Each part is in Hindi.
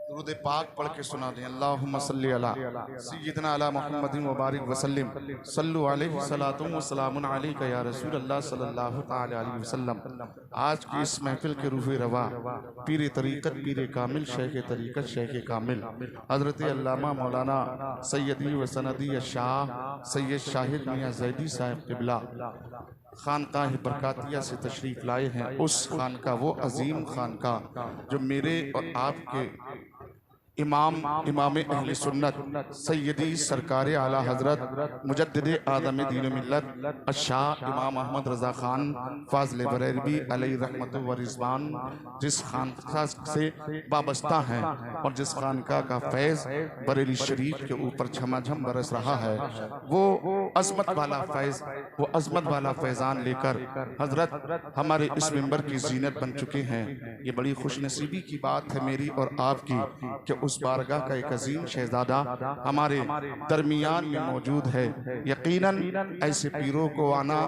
दुरूद पाक पढ़ के सुना दें। अल्लाहुम्मा सल्ली अला सय्यिदना अला मुहम्मदिन व बारिक वसल्लिम सल्लु अलैहि सलातुम व सलामुन अलैका या रसूल अल्लाह सल्लल्लाहु तआला अलैहि वसल्लम। आज की इस महफिल के रूह रवा पीर तरीक़त पीर कामिल शेख तरीक़त शेख कामिल हज़रत अल्लामा मौलाना सैयदी व सनदी शाह सैयद शाहिद मियाँ ज़ैदी साहिब क़िबला खानकाह बरकातिया से तशरीफ़ लाए हैं। उस खानका वो अजीम खानका जो मेरे और आपके इमाम अहले सुन्नत सैयदी सरकार आला हज़रत मुजद्दिद आदम दीन मिल्लत अशाह इमाम अहमद रज़ा ख़ान फ़ाज़िल बरेलवी अलैहि रहमत व रिज़वान जिस खानका से वाबस्ता हैं और जिस खानका का फैज़ बरेली शरीफ के ऊपर झमाझम बरस रहा है, वो अज़मत वाला फैज़ वो अज़मत वाला फैज़ान लेकर हज़रत हमारे इस मिंबर की ज़ीनत बन चुके हैं। ये बड़ी खुशनसीबी की बात है मेरी और आपकी कि उस बारगाह का एक अजीम शहजादा हमारे दरमियान में मौजूद है। यकीनन ऐसे पीरों को आना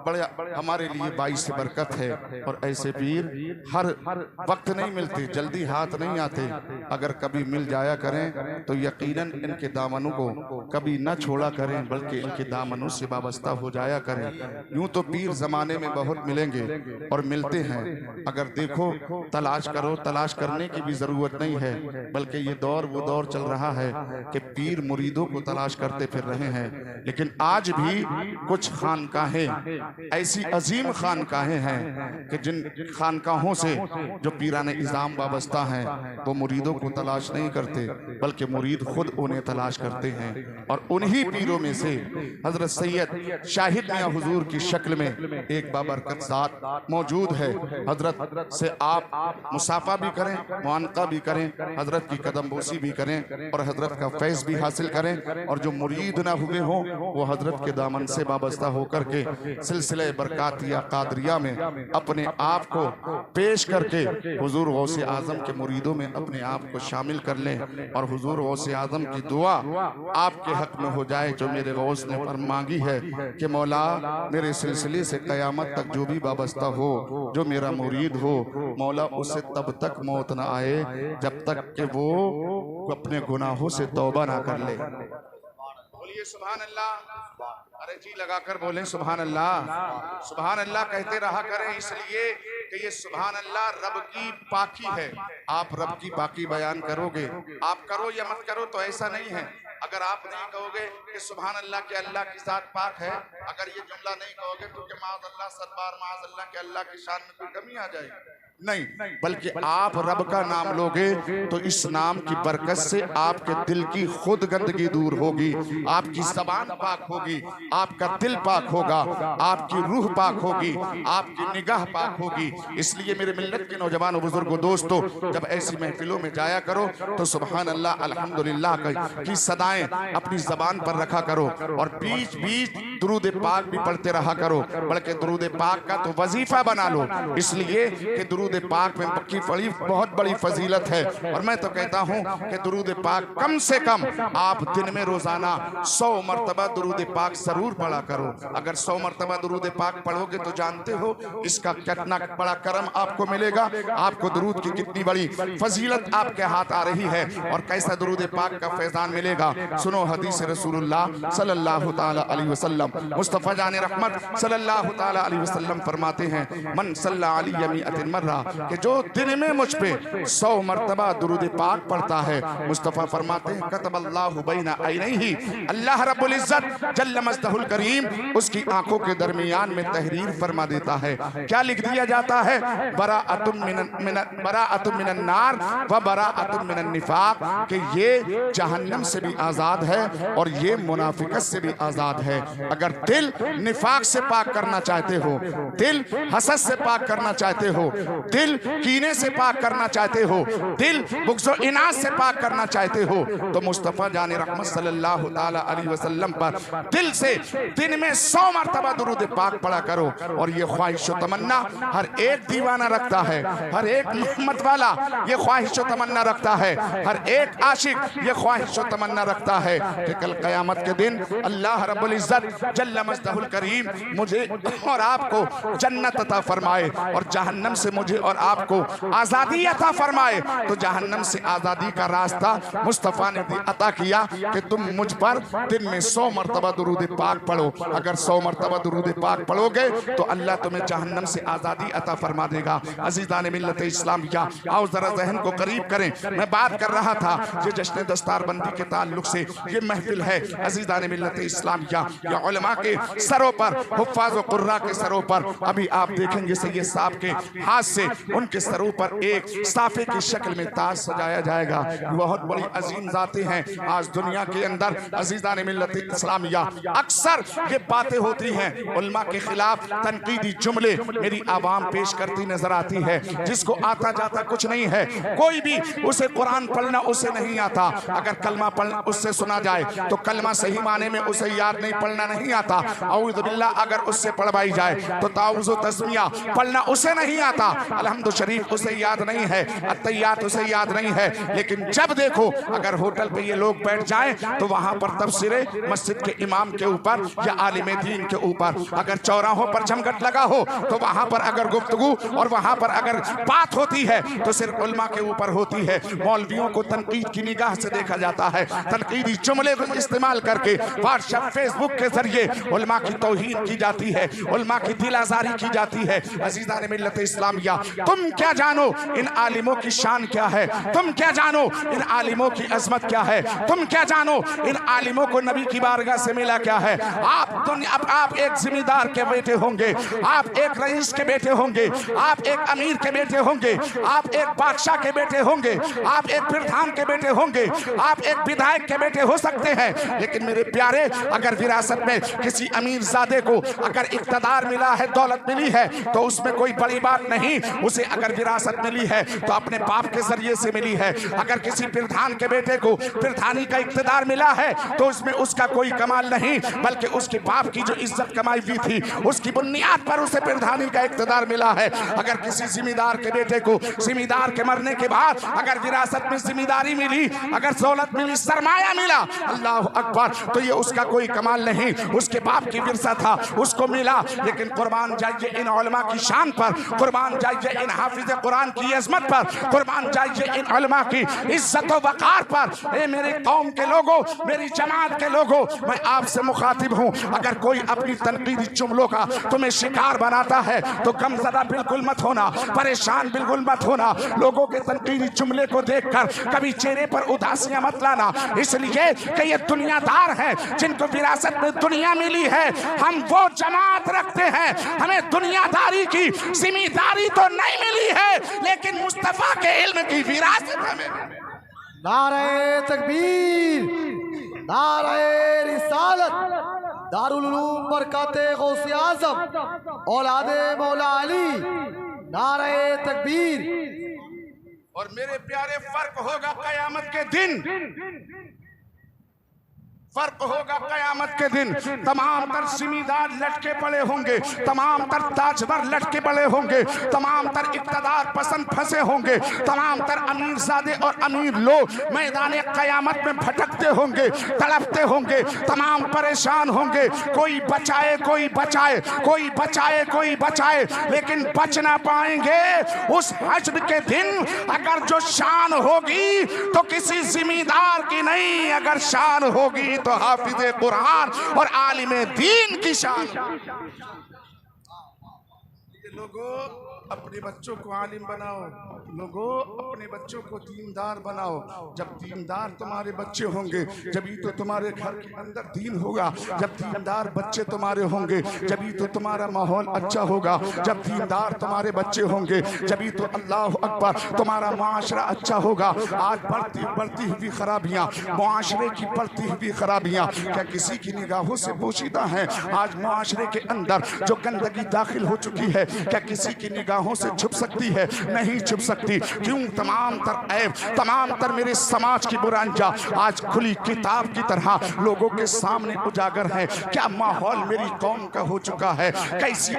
बड़ा हमारे लिए बाइस बरकत है और ऐसे पीर हर वक्त नहीं मिलते, जल्दी हाथ नहीं आते। अगर कभी मिल जाया करें तो यकीनन इनके दामनों को कभी न छोड़ा करें, बल्कि इनके दामनों से वाबस्ता हो जाया करें। यूं तो पीर जमाने में बहुत मिलेंगे और मिलते हैं, अगर देखो तलाश करो, तलाश करने की भी जरूरत नहीं है, बल्कि ये दौर वो दौर चल रहा है कि पीर मुरीदों को तलाश करते फिर रहे हैं। लेकिन आज भी कुछ खानकाहें ऐसी अजीम खानकाहें हैं कि जिन खानकाहों से जो पीराने इज़ाम वाबस्ता हैं वो मुरीदों को तलाश नहीं करते, बल्कि मुरीद खुद उन्हें तलाश करते हैं। और उन्हीं पीरों में से हजरत सैयद शाहिद मियां हुजूर की शक्ल में एक बाबरकत ज़ात मौजूद है। हजरत से आप मुसाफा भी करें, मुआनका भी करें, हजरत की कदमबोसी भी करें और हजरत का फैज़ भी हासिल करें। और जो मुरीद ना हुए हों वो हजरत के दामन से वाबस्ता होकर के सिलसिले बरकातिया कादरिया में अपने आप को पेश करके हुजूर गौसे आजम के मुरीदों में अपने आप को शामिल कर लें और हुजूर गौसे आजम की दुआ आपके हक में हो जाए जो मेरे गौस ने पर मांगी है कि मौला मेरे सिलसिले से कयामत तक जो भी वाबस्ता हो, जो मेरा मुरीद हो, मौला उसे तब तक मौत न आए जब तक कि वो अपने गुनाहों से तौबा ना कर ले। बोलिए सुभान अल्लाह। अरे जी लगाकर बोलें सुभान अल्लाह। सुभान अल्लाह कहते रहा करें, इसलिए कि ये सुभान अल्लाह रब की पाकी है। आप रब की पाकी बयान करोगे, आप करो या मत करो तो ऐसा नहीं है। अगर आप नहीं कहोगे कि सुभान अल्लाह के अल्लाह की ज़ात पाक है, अगर ये जुमला नहीं कहोगे तो कि माज़ अल्लाह सदबार माज़ अल्लाह के अल्लाह की शान में कोई कमी आ जाएगी, नहीं, बल्कि आप रब का नाम लोगे तो इस नाम की बरकत से आपके दिल की खुद गंदगी दूर होगी, आपकी ज़बान पाक होगी, आपका दिल पाक होगा, आपकी रूह पाक होगी, आपकी निगाह पाक होगी। इसलिए मेरे मिल्लत के नौजवान बुजुर्गों दोस्तों, जब ऐसी महफिलों में जाया करो तो सुभान अल्लाह अल्हम्दुलिल्लाह की सदाएं अपनी ज़बान पर रखा करो और बीच बीच दुरूद पाक भी पढ़ते रहा करो। बल्कि दुरूद पाक का तो वजीफा बना लो, इसलिए कि दुरूद पाक में की बहुत बड़ी फजीलत है। और मैं तो कहता हूँ कि दुरूद पाक कम से कम आप दिन में रोजाना 100 मरतबा दुरूद पाक जरूर पढ़ा करो। अगर 100 मरतबा दुरूद पाक पढ़ोगे तो जानते हो इसका कितना बड़ा करम आपको मिलेगा, आपको दुरूद की कितनी बड़ी फजीलत आपके हाथ आ रही है और कैसा दुरूद पाक का फैजान मिलेगा। सुनो हदीस रसूलुल्लाह सल्लल्लाहु तआला अलैहि वसल्लम, मुस्तफ़ा जाने रहमत सल्लल्लाहु तआला अलैहि वसल्लम फरमाते हैं, मन सल्ला अलैहि मिअतिन मर्रा, कि जो दिन में मुझ पे 100 मरतबा दुरूद पाक पढ़ता है, मुस्तफ़ा फरमाते हैं कतबल्लाहु बैना ऐनैहि, अल्लाह रब्बुल इज्जत जल्ल मजदहुल करीम उसकी आंखों के दरमियान में तहरीर फरमा देता है। क्या लिख दिया जाता है? बराअतुम मिनन नार व बराअतुम मिनन निफाक, कि ये जहन्नम से भी आजाद है और ये मुनाफिकत से भी आजाद है। अगर दिल निफाक से पाक करना चाहते हो, दिल हसद से पाक करना चाहते हो, दिल कीने से पाक करना चाहते हो, दिल बुग़्ज़ व इनाद से पाक करना चाहते हो, तो मुस्तफ़ा जाने रहमत सल्लल्लाहु तआला अलैहि वसल्लम पर दिल से दिन में 100 मरतबा दुरूद पाक पढ़ा करो। और ये ख्वाहिश व तमन्ना हर एक दीवाना रखता है, हर एक मोहम्मद वाला ये ख्वाहिश व तमन्ना रखता है, हर एक आशिक ये ख्वाहिश व तमन्ना रखता है कि कल क़यामत के दिन अल्लाह रब्बुल इज्जत जल्ल मजदहुल करीम मुझे और आपको जन्नत अता फरमाए और जहन्नम से मुझे और आपको आज़ादी अता फरमाए, तो जहन्नम से आज़ादी का रास्ता मुस्तफ़ा ने अता किया कि तुम मुझ पर दिन में 100 मरतबा दुरूद पाक पढ़ो। अगर 100 मरतबा दुरूद पाक पढ़ोगे तो अल्लाह तुम्हें जहन्नम से आज़ादी अता फरमा देगा। अज़ीज़ान मिल्लत इस्लामिया, आओ ज़रा ज़हन को करीब करें। मैं बात कर रहा था ये जश्न दस्तारबंदी के ताल्लुक से, ये महफिल है अज़ीज़ान मिल्लत इस्लामिया, या उलमा के सरों पर, हुफ़्फ़ाज़ व क़ुर्रा के सरों पर, अभी आप देखेंगे सैयद साहब के हाथ से उनके सरों पर एक साफे की शक्ल में ताज सजाया जाएगा। बहुत बड़ी अजीम जातें हैं आज दुनिया के अंदर। अज़ीज़ान मिल्लत इस्लामिया, अक्सर ये बातें होती हैं उलमा के खिलाफ तनकीदी जुमले मेरी आवाम पेश करती नजर आती है, जिसको आता जाता कुछ नहीं है। कोई भी उसे कुरान पढ़ना उसे नहीं आता, अगर कलमा पढ़ना उससे सुना जाए तो कलमा सही माने में उसे याद नहीं, पढ़ना नहीं आता। औज़ु बिल्लाह अगर उससे पढ़वाई जाए तो ताऊज़ तस्मिया पढ़ना उसे नहीं आता, अलहम्दु शरीफ उसे याद नहीं है, अत्तहियात उसे याद नहीं है। लेकिन जब देखो अगर होटल पे ये लोग बैठ जाएं तो वहां पर तफसीरे मस्जिद के इमाम के ऊपर या आलिम दीन के ऊपर, अगर चौराहों पर जमघट लगा हो तो वहां पर अगर गुफ्तगू और वहां पर अगर बात होती है तो सिर्फ उलमा के ऊपर होती है। मौलवियों को तनकीद की निगाह से देखा जाता है, तनकीदी जुमले को इस्तेमाल करके व्हाट्सएप फेसबुक के जरिए उलमा की तौहीन की जाती है, उलमा की दिल आज़ारी की जाती है। अज़ीज़ान मिल्लत इस्लामिया, तुम क्या जानो इन आलिमों की शान क्या है, तुम क्या जानो इन आलिमों की अजमत क्या है, तुम क्या जानो इन आलिमों को नबी की बारगाह से मिला क्या है। आप एक जिम्मेदार के बेटे होंगे, आप एक रईस के बेटे होंगे, आप एक अमीर के बेटे होंगे, आप एक बादशाह के बेटे होंगे, आप एक प्रधान के बेटे होंगे, आप एक विधायक के बेटे हो सकते हैं। लेकिन मेरे प्यारे, अगर विरासत में किसी अमीर ज़ादे को अगर इक़्तिदार मिला है, दौलत मिली है, तो उसमें कोई बड़ी बात नहीं। उसे अगर विरासत मिली है तो अपने बाप के जरिए से मिली है। अगर किसी प्रधान के बेटे को प्रधानी का इक़्तिदार मिला है तो उसमें उसका कोई कमाल नहीं, बल्कि उसके बाप की जो इज्जत कमाई हुई थी उसकी बुनियाद पर उसे प्रधानी का इक़्तिदार मिला है। अगर किसी जिम्मेदार के बेटे को जिम्मेदार के मरने के बाद अगर विरासत में जिम्मेदारी मिली, अगर दौलत मिली, सरमाया मिला, अल्लाह अकबर, तो ये उसका कोई कमाल नहीं, उसके बाप की विरसा था, उसको मिला। लेकिन कुर्बान जाइए इन उलमा की शान पर, कुर्बान जाइए इन हाफिज कुरान की अजमत पर, कुर्बान जाइए इन उलमा की इज्जत व वक़ार पर। ए मेरे कौम के लोगों, मेरी जमात के लोगों, मैं आपसे मुखातिब हूँ, अगर कोई अपनी तनकीदी जुमलों का तुम्हें शिकार बनाता है तो गमज़दा बिल्कुल मत होना, परेशान बिल्कुल मत होना। लोगों के तनकीदी जुमले को देखकर कभी चेहरे पर उदासियां मत लाना, इसलिए कि ये दुनियादार हैं जिनको विरासत में दुनिया मिली है। हम वो जमात रखते हैं, हमें दुनियादारी की जिम्मेदारी तो नहीं मिली है, लेकिन मुस्तफा के इल्म की विरासत हमें। नारे तकबीर, नारे रिसालत, दारुल उलूम बरकाते गौसे आज़म औलादे मौला अली, नारे तकबीर। और मेरे प्यारे, फर्क होगा क़यामत के दिन, फर्क होगा क़यामत के दिन। तमाम तर जिम्मेदार लटके पड़े होंगे, तमाम तर ताजवर लटके पड़े होंगे, तमाम तर इक़्तिदार पसंद फंसे होंगे, तमाम तर अमीरज़ादे और अमीर लोग मैदान क़यामत में भटकते होंगे, तड़पते होंगे, तमाम परेशान होंगे। कोई बचाए कोई बचाए, कोई बचाए कोई बचाए, लेकिन बच ना पाएंगे उस हश्र के दिन। अगर जो शान होगी तो किसी जिम्मेदार की नहीं, अगर शान होगी तो हाफिज़े कुरान और आलिमे दीन की शान। लोगों, अपने बच्चों को आलिम बनाओ, लोगों अपने बच्चों को दीनदार बनाओ। जब दीनदार तुम्हारे बच्चे होंगे जभी तो तुम्हारे घर के अंदर दीन होगा, जब दीनदार बच्चे तुम्हारे होंगे जभी तो तुम्हारा माहौल अच्छा होगा, जब दीनदार तुम्हारे बच्चे होंगे जभी तो अल्लाह अकबर तुम्हारा माशरा अच्छा होगा। आज बढ़ती हुई खराबियाँ, माशरे की बढ़ती हुई खराबियाँ क्या किसी की निगाहों से पोशीदा हैं? आज माशरे के अंदर जो गंदगी दाखिल हो चुकी है क्या किसी की निगाहों से छुप सकती है? नहीं छुप सकती। क्यों? तमाम तर ऐब, तमाम तर मेरे समाज की बुराइयां आज खुली किताब की तरह लोगों के सामने उजागर है। क्या माहौल मेरी कौम का हो चुका है, कैसी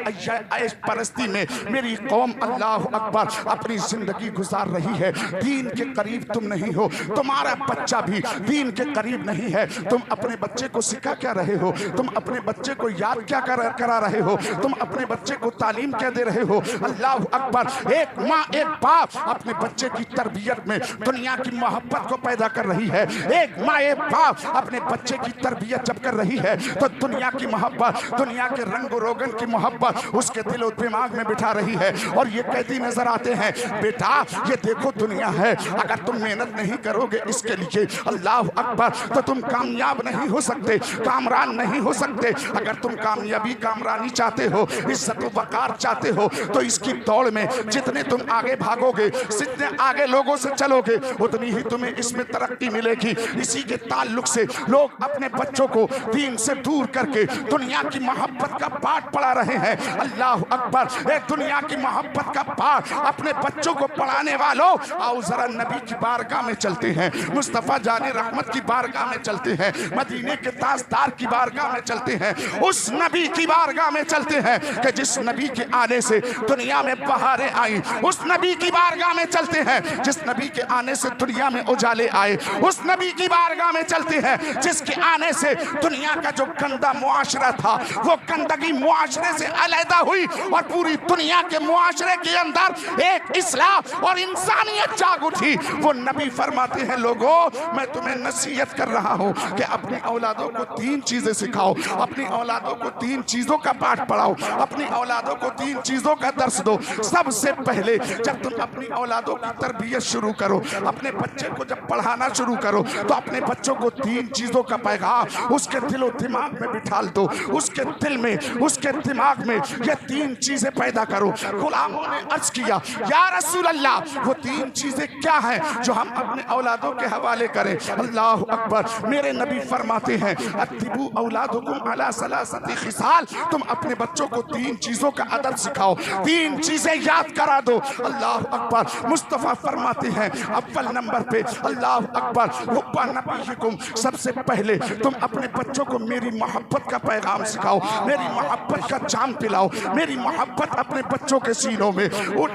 ऐश परस्ती में मेरी कौम अल्लाह अकबर अपनी जिंदगी गुजार रही है। दीन के करीब तुम नहीं हो, तुम्हारा बच्चा भी दीन के करीब नहीं है। तुम अपने बच्चे को सिखा क्या रहे हो? तुम अपने बच्चे को याद क्या करा रहे हो? तुम अपने बच्चे को तालीम क्या दे रहे हो? अल्लाह अल्लाह अकबर। एक माँ एक बाप अपने बच्चे की तरबियत में दुनिया की मोहब्बत को पैदा कर रही है। एक माँ एक बाप अपने बच्चे की तरबियत जब कर रही है तो दुनिया की मोहब्बत, दुनिया के रंग रोगन की मोहब्बत उसके दिल और दिमाग में बिठा रही है। और ये कहती नजर आते हैं, बेटा ये देखो दुनिया है, अगर तुम मेहनत नहीं करोगे इसके लिए अल्लाह अकबर तो तुम कामयाब नहीं हो सकते, कामरान नहीं हो सकते। अगर तुम कामयाबी कामरानी चाहते हो, इज्जत वकार चाहते हो तो इसकी दौड़ में जितने तुम आगे भागोगे, जितने आगे लोगों से चलोगे उतनी ही तुम्हें इसमें तरक्की मिलेगी। इसी के ताल्लुक से लोग अपने बच्चों को दीन से दूर करके दुनिया की मोहब्बत का पाठ पढ़ा रहे हैं। अल्लाह अकबर। एक दुनिया की मोहब्बत का पाठ अपने बच्चों को पढ़ाने वालों, आओ जरा नबी की बारगाह में चलते हैं, मुस्तफा जाने रहमत की बारगाह में चलते हैं, मदीने के ताजदार की बारगाह में चलते हैं, उस नबी की बारगाह में चलते हैं कि जिस नबी के आने से दुनिया में बहारें आई। उस नबी की बारगाह में चलते हैं जिस नबी के आने से दुनिया में उजाले आए। उस नबी की बारगाह में चलते हैं जिसके आने से दुनिया का जो गंदा मुआशरा था वो गंदगी मुआशरे से अलहदा हुई और पूरी दुनिया के मुआशरे के अंदर एक इस्लाम और इंसानियत जाग उठी। वो नबी फरमाते हैं, लोगों मैं तुम्हें नसीहत कर रहा हूँ कि अपनी औलादों को 3 चीजें सिखाओ, अपनी औलादों को 3 चीजों का पाठ पढ़ाओ, अपनी औलादों को 3 चीजों का दर्स दो। सबसे पहले जब तुम अपनी औलादों की तरबियत शुरू करो, अपने बच्चे को जब पढ़ाना शुरू करो तो अपने बच्चों को 3 चीजों का पैगाम उसके दिल और दिमाग में बिठाल दो। उसके दिल में, उसके दिमाग में ये 3 चीजें पैदा करो। गुलामों ने अर्ज किया, या रसूल अल्लाह वो 3 चीजें क्या हैं जो हम अपने औलादों के हवाले करें? अल्लाह अकबर। मेरे नबी फरमाते हैं, अत्तिबू औलादुकुम अला सलासति खिसाल, तुम अपने बच्चों को 3 चीजों का अदब सिखाओ, 3 चीजें याद करा दो। अल्लाह अकबर। मुस्तफा फरमाते हैं अव्वल नंबर पे अल्लाह अकबर हुब्बा नबीकुम, सबसे पहले तुम अपने बच्चों को मेरी मोहब्बत का पैगाम सिखाओ, मेरी मोहब्बत का जाम पिलाओ, मेरी मोहब्बत अपने बच्चों के सीनों में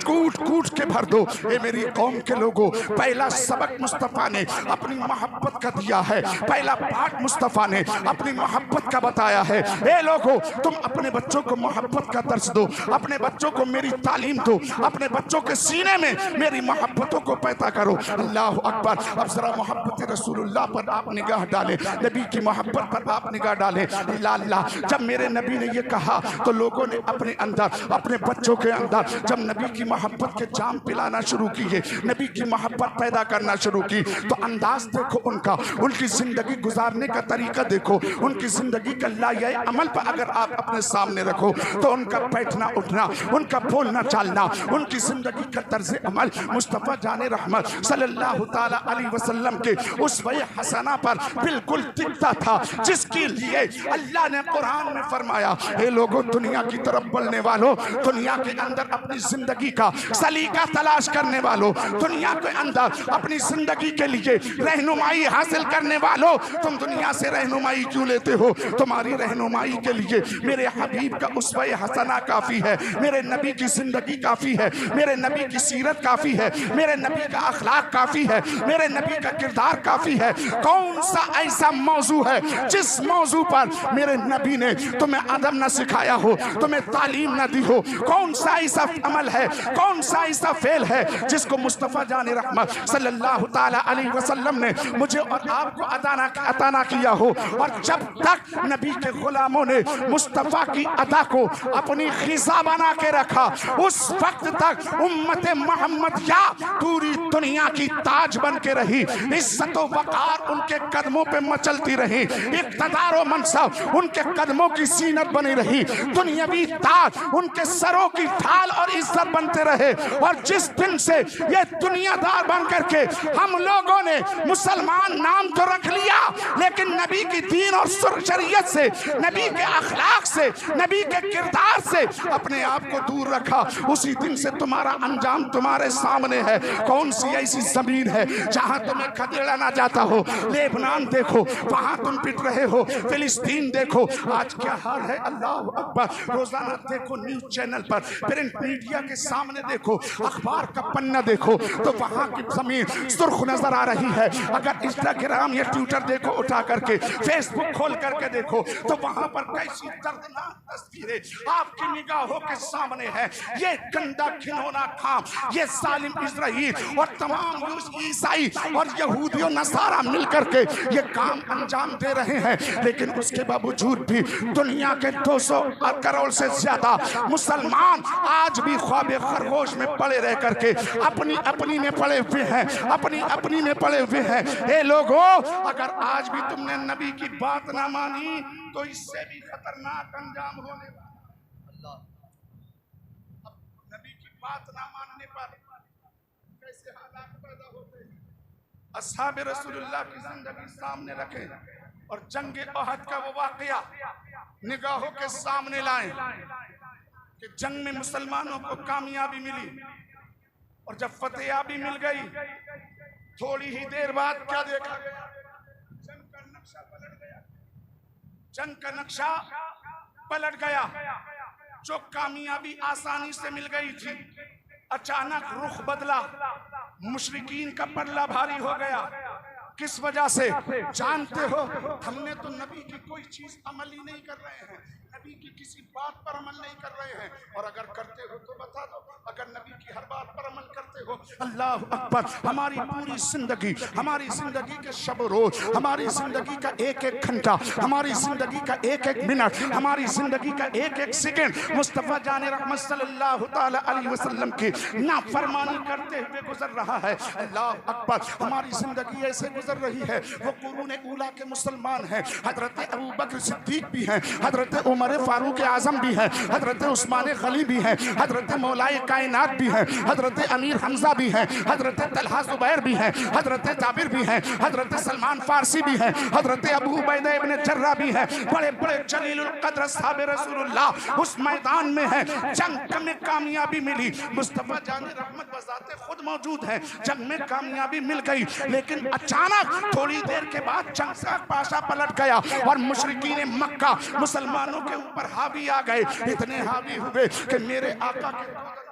कूट के भर दो। ये मेरी कौम के लोगों, पहला सबक मुस्तफा ने अपनी मोहब्बत का दिया है, पहला पाठ मुस्तफा ने अपनी मोहब्बत का बताया है। ए लोगों, तुम अपने बच्चों को मोहब्बत का दर्स दो, अपने बच्चों को मेरी तालीम दो, अपने बच्चों के सीने में मेरी मोहब्बतों को पैदा करो। अल्लाह अकबर। अब जरा मोहब्बत रसूलुल्लाह पर आप निगाह डालें, नबी की मोहब्बत पर आप निगाह डालें। अल्लाह, जब मेरे नबी ने ये कहा तो लोगों ने अपने अंदर, अपने बच्चों के अंदर जब नबी की मोहब्बत के जाम पिलाना शुरू किए, नबी की मोहब्बत पैदा करना शुरू की, तो अंदाज देखो उनका, उनकी जिंदगी गुजारने का तरीका देखो, उनकी जिंदगी का लाये अमल पर अगर आप अपने सामने रखो तो उनका बैठना उठना, उनका बोलना चालना, उनकी जिंदगी का तर्ज अमल मुस्तफा जाने रहमत सल्लल्लाहु ताला अलैहि वसल्लम के उसवे हसना पर बिल्कुल टिकता था, जिसके लिए अल्लाह ने कुरान में फरमाया, हे लोगों दुनिया की तरफ बढ़ने वालों, दुनिया के अंदर अपनी जिंदगी का सलीका तलाश करने वालों, दुनिया के अंदर अपनी जिंदगी के लिए रहनुमाई हासिल करने वालों, तुम दुनिया से रहनुमाई क्यों लेते हो? तुम्हारी रहनुमाई के लिए मेरे हबीब का उसवे हसना काफी है, मेरे नबी की जिंदगी काफी है, मेरे नबी की सीरत काफी है, मेरे नबी का अखलाक काफी है, मेरे नबी का किरदार काफी है। कौन सा ऐसा मौजू है जिस मौजू पर मेरे नबी ने तुम्हें अदब न सिखाया हो, तुम्हें तालीम न दी हो? कौन सा ऐसा अमल है, कौन सा ऐसा फेल है जिसको मुस्तफा जाने रहमत सल्लल्लाहु ताला अलैहि वसल्लम ने मुझे और आपको अता ना किया हो? और जब तक नबी के गुलामों ने मुस्तफा की अदा को अपनी खिजा बना के रखा, उस वक्त तक उम्मत मोहम्मद या पूरी दुनिया की ताज बन के रही, इज्जत व वकार उनके कदमों पे मचलती रही, इक़्तिदार व मनसब उनके कदमों की सीनत बनी रही, दुनियावी ताज उनके सरों की ढाल और इज्जत बनते रहे। और जिस दिन से ये दुनियादार बन करके हम लोगों ने मुसलमान नाम तो रख लिया, लेकिन नबी की दीन और शरीयत से, नबी के अखलाक से, नबी के किरदार से अपने आप को दूर रखा, उसी दिन से तुम्हारा अंजाम तुम्हारे सामने है। कौन सी ऐसी जमीन है जहां तुम्हें खदेड़ा ना जाता हो? लेबनान देखो, वहां तुम पिट रहे हो, फिलिस्तीन देखो, आज क्या हाल है। अल्लाह अकबर। रोजाना देखो न्यूज चैनल पर, प्रिंट मीडिया के सामने देखो, अखबार का पन्ना देखो तो वहां की जमीन सुर्ख नजर आ रही है। अगर इंस्टाग्राम या ट्विटर देखो उठा करके, फेसबुक खोल करके देखो तो वहां पर कैसी दर्दनाक तस्वीरें आपकी निगाहों के सामने है। ये गंदा घिनौना काम, ये जालिम इजराइल और तमाम ईसाई और यहूदी और नसारा मिलकर के ये काम अंजाम दे रहे हैं। लेकिन उसके बावजूद भी दुनिया के 200 करोड़ से ज्यादा मुसलमान आज भी ख्वाबे खरगोश में पड़े रह करके अपनी अपनी में पड़े हुए हैं, अपनी अपनी में पड़े हुए हैं। ए लोगों, अगर आज भी तुमने नबी की बात ना मानी तो इससे भी खतरनाक अंजाम होने वाला। नबी की बात ना मानने पर कैसे हालात पैदा होते हैं। अस्हाब रसूलुल्लाह की जिंदगी सामने रखें और जंग ओहद का वो वाकया निगाहों के सामने लाएं कि जंग में मुसलमानों को कामयाबी मिली और जब फतेहाबी मिल गई, थोड़ी ही देर बाद क्या देखा गया? जंग का नक्शा पलट गया। जंग का नक्शा पलट गया। जो कामयाबी आसानी से मिल गई थी, अचानक रुख बदला। मुशरिकीन का पल्ला भारी हो गया। किस वजह से? जानते हो, हमने तो नबी की कोई चीज अमल ही नहीं कर रहे हैं, नबी की किसी बात पर अमल नहीं कर रहे हैं। और अगर करते हो तो बता दो, अगर नबी की हर बात पर अमल करते हो, अल्लाह अकबर, हमारी पूरी जिंदगी, हमारी जिंदगी के शब रोज, हमारी जिंदगी का एक एक घंटा, हमारी जिंदगी का एक एक मिनट, हमारी जिंदगी का एक एक सेकंड मुस्तफा जाने रहमत सल्लल्लाहु ताला अलैहि वसल्लम की नाफरमानी करते हुए गुजर रहा है। अल्लाह अकबर, हमारी जिंदगी ऐसे गुजर रही है। वो कुरूने ऊला के मुसलमान हैं, हजरत अबू बकर सिद्दीक भी हैं, हजरत उमर फारूक आजम भी हैं, हजरत उस्मान गनी भी हैं, हजरत मौलाए कायनात भी हैं, हजरत अमीर हमजा भी हैं, हजरत तलहा जुबैर भी हैं, हजरत जाबिर भी हैं, हजरत सलमान फारसी भी हैं, हजरत अबू उबैदा इब्न जर्रा भी हैं। बड़े बड़े जलीलुल कद्र साहब रसूलुल्लाह उस मैदान में हैं। जंग में कामयाबी मिली, मुस्तफा जाने रहमत बजाते खुद मौजूद हैं। जंग में कामयाबी मिल गई, लेकिन अचानक थोड़ी देर के बाद जंग का पाशा पलट गया और मुशरिकीन मक्का मुसलमानों के ऊपर हावी आ गए। इतने हावी हुए कि मेरे आका के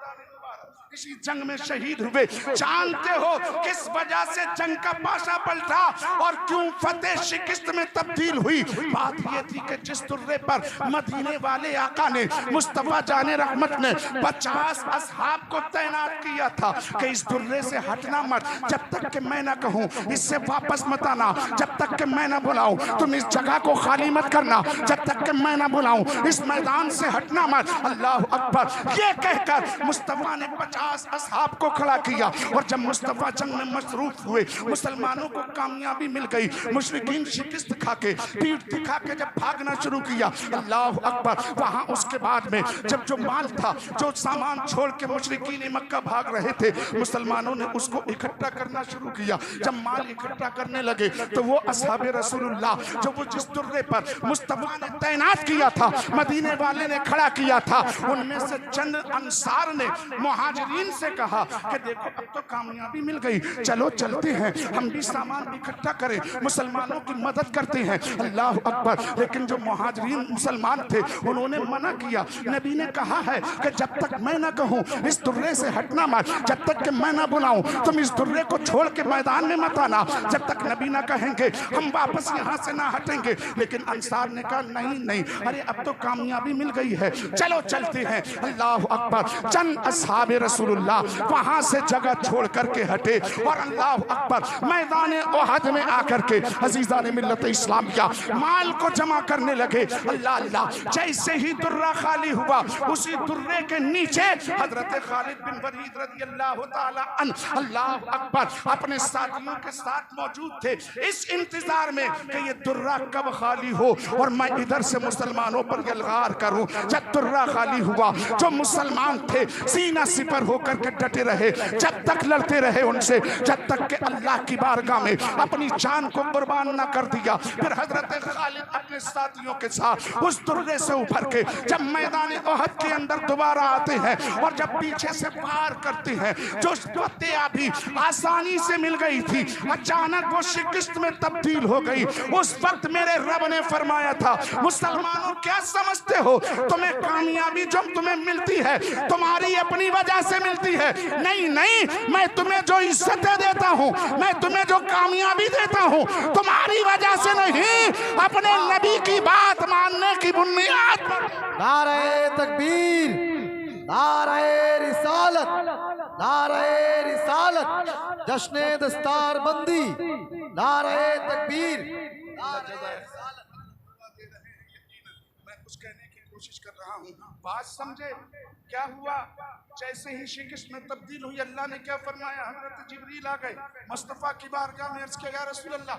इसी जंग में शहीद हुए। जानते हो किस वजह से जंग का पाशा पलटा और क्यों फतेह शिकस्त में तब्दील हुई? बात यह थी कि जिस दुर्रे पर मदीने वाले आका ने, मुस्तफा जाने रहमत ने 50 असहाब को तैनात किया था कि इस दुर्रे से हटना मत, जब तक कि मैं ना कहूं इससे वापस मत आना, जब तक कि मैं ना बुलाऊं तुम इस जगह को खाली मत करना, जब तक कि मैं ना बुलाऊं इस मैदान से हटना मत। अल्लाह अकबर, ये कहकर मुस्तफा ने 50 असहाब को खड़ा किया। और जब मुस्तफा जंग में मसरूफ हुए, मुसलमानों को कामयाबी मिल गई, मुशरिकीन शिकस्त खा के, पीठ दिखा के जब भागना शुरू किया, अल्लाह अकबर, वहां उसके बाद में जब जो माल था, जो सामान छोड़ के मुशरिकीन मक्का भाग रहे थे, मुसलमानों ने उसको इकट्ठा करना शुरू किया। जब माल इकट्ठा करने लगे तो वो असहाबे रसूलुल्लाह जो वो जिस दुर्रे पर मुस्तफा ने तैनात किया था, मदीने वाले ने खड़ा किया था, उनमें से चंद अंसार ने मुहाजिरीन से कहा कि देखो अब तो कामयाबी मिल गई, चलो चलते हैं, हम भी सामान इकट्ठा करें, मुसलमानों की मदद करते हैं। अल्लाह अकबर, लेकिन जो मुहाजिरीन मुसलमान थे उन्होंने मना किया। नबी ने कहा है कि जब तक मैं ना कहूं इस दुर्रे से हटना मत, जब तक कि मैं ना बुलाऊं तुम इस दुर्रे को छोड़ के मैदान में मत आना, जब तक नबी ना कहेंगे हम वापस यहाँ से ना हटेंगे। लेकिन अंसार ने कहा नहीं नहीं, अरे अब तो कामयाबी मिल गई है, चलो चलते हैं। अल्लाह अकबर, चंद असहाबे रसूलुल्लाह वहां से जगह छोड़ करके हटे और अल्लाह अकबर मैदान ओहद में आकर के अजीजान मिल्लत इस्लामिया माल को जमा करने लगे। अल्लाह अल्लाह, जैसे ही दुर्रा खाली हुआ, उसी दुर्रे के नीचे हजरत खालिद बिन वलीद रज़ियल्लाहु ताला अन्हु अल्लाह अकबर अपने साथियों के साथ मौजूद थे, इस इंतजार में कि ये दुर्रा कब खाली हो और मैं इधर से मुसलमानों पर यलगार करूं। जब दुर्रा खाली हुआ, जो मुसलमान थे सीना सिपर होकर के डटे रहे, जब तक लड़ते रहे उनसे, जब तक के अल्लाह की बारगाह में अपनी जान को कुर्बान न कर दिया। फिर हजरत खालिद अपने साथियों के साथ उस दुर्रे से उभर के जब मैदान ओहद के अंदर दोबारा आते हैं और जब पीछे से वार करते हैं, जो फतेह भी आसानी से मिल गई थी अचानक वो शिकस्त में तब्दील हो गई। उस वक्त मेरे रब ने फरमाया था, मुसलमानों क्या समझते हो, तुम्हें कामयाबी जो तुम्हें मिलती है तुम्हारी अपनी वजह से मिलती है? नहीं नहीं, मैं तुम्हें जो इज्जतें देता हूँ, मैं तुम्हें जो कामयाबी देता हूँ तुम्हारी वजह से नहीं, अपने नबी की बात मानने की बुनियाद पर। नारे तकबीर, नारे रिसालत, नारे रिसालत, जश्न दस्तार बंदी, नारे तकबीर। मैं कुछ कहने की कोशिश कर रहा हूँ, बात समझे क्या हुआ। जैसे ही शिकस्त में तब्दील हुई, अल्लाह ने क्या फरमाया, हजरत जिब्रील आ गए मुस्तफ़ा की बारगाह में, अर्ज़ किया या रसूल अल्लाह,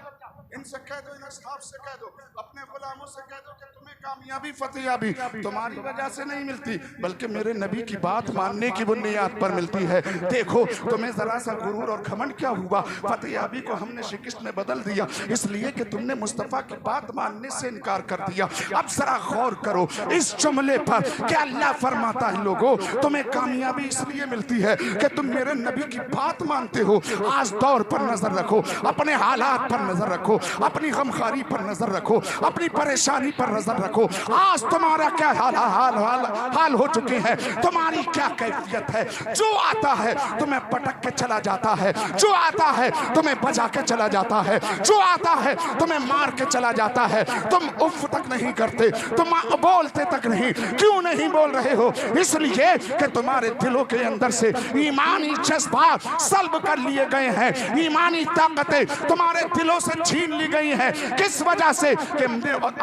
इनसे कह दो, इन असहाब से कह दो, अपने गुलामों से कह दो कि तुम्हें कामयाबी फतेहाबी तुम्हारी वजह से नहीं मिलती, बल्कि मेरे नबी की बात मानने की बुनियाद पर मिलती है। देखो तुम्हें जरा सा गुरूर और घमंड क्या हुआ, फतेहाबी को हमने शिकस्त में बदल दिया इसलिए कि तुमने मुस्तफ़ा की बात मानने से इनकार कर दिया। अब जरा गौर करो इस जुमले पर, क्या अल्लाह फरमाता है लोगों तुम्हें कामयाबी इसलिए मिलती है कि तुम मेरे नबी की बात मानते हो। आज दौर पर नजर रखो, अपने हालात पर नजर रखो, अपनी गमखारी पर नजर रखो, अपनी परेशानी पर नजर रखो। आज तुम्हारा क्या हाल हो चुके हैं, तुम्हारी क्या कैफियत है। जो आता है तुम्हें पटक के चला जाता है, जो आता है तुम्हें बजा के चला जाता है, जो आता है तुम्हें मार के चला जाता है। तुम उफ तक नहीं करते, तुम बोलते तक नहीं। क्यों नहीं बोल रहे हो? इसलिए कि तुम्हारे दिलों के अंदर से ईमानी जज्बात सल्ब कर लिए गए हैं, ईमानी ताकतें तुम्हारे दिलों से छीन ली गई हैं। किस वजह से? कि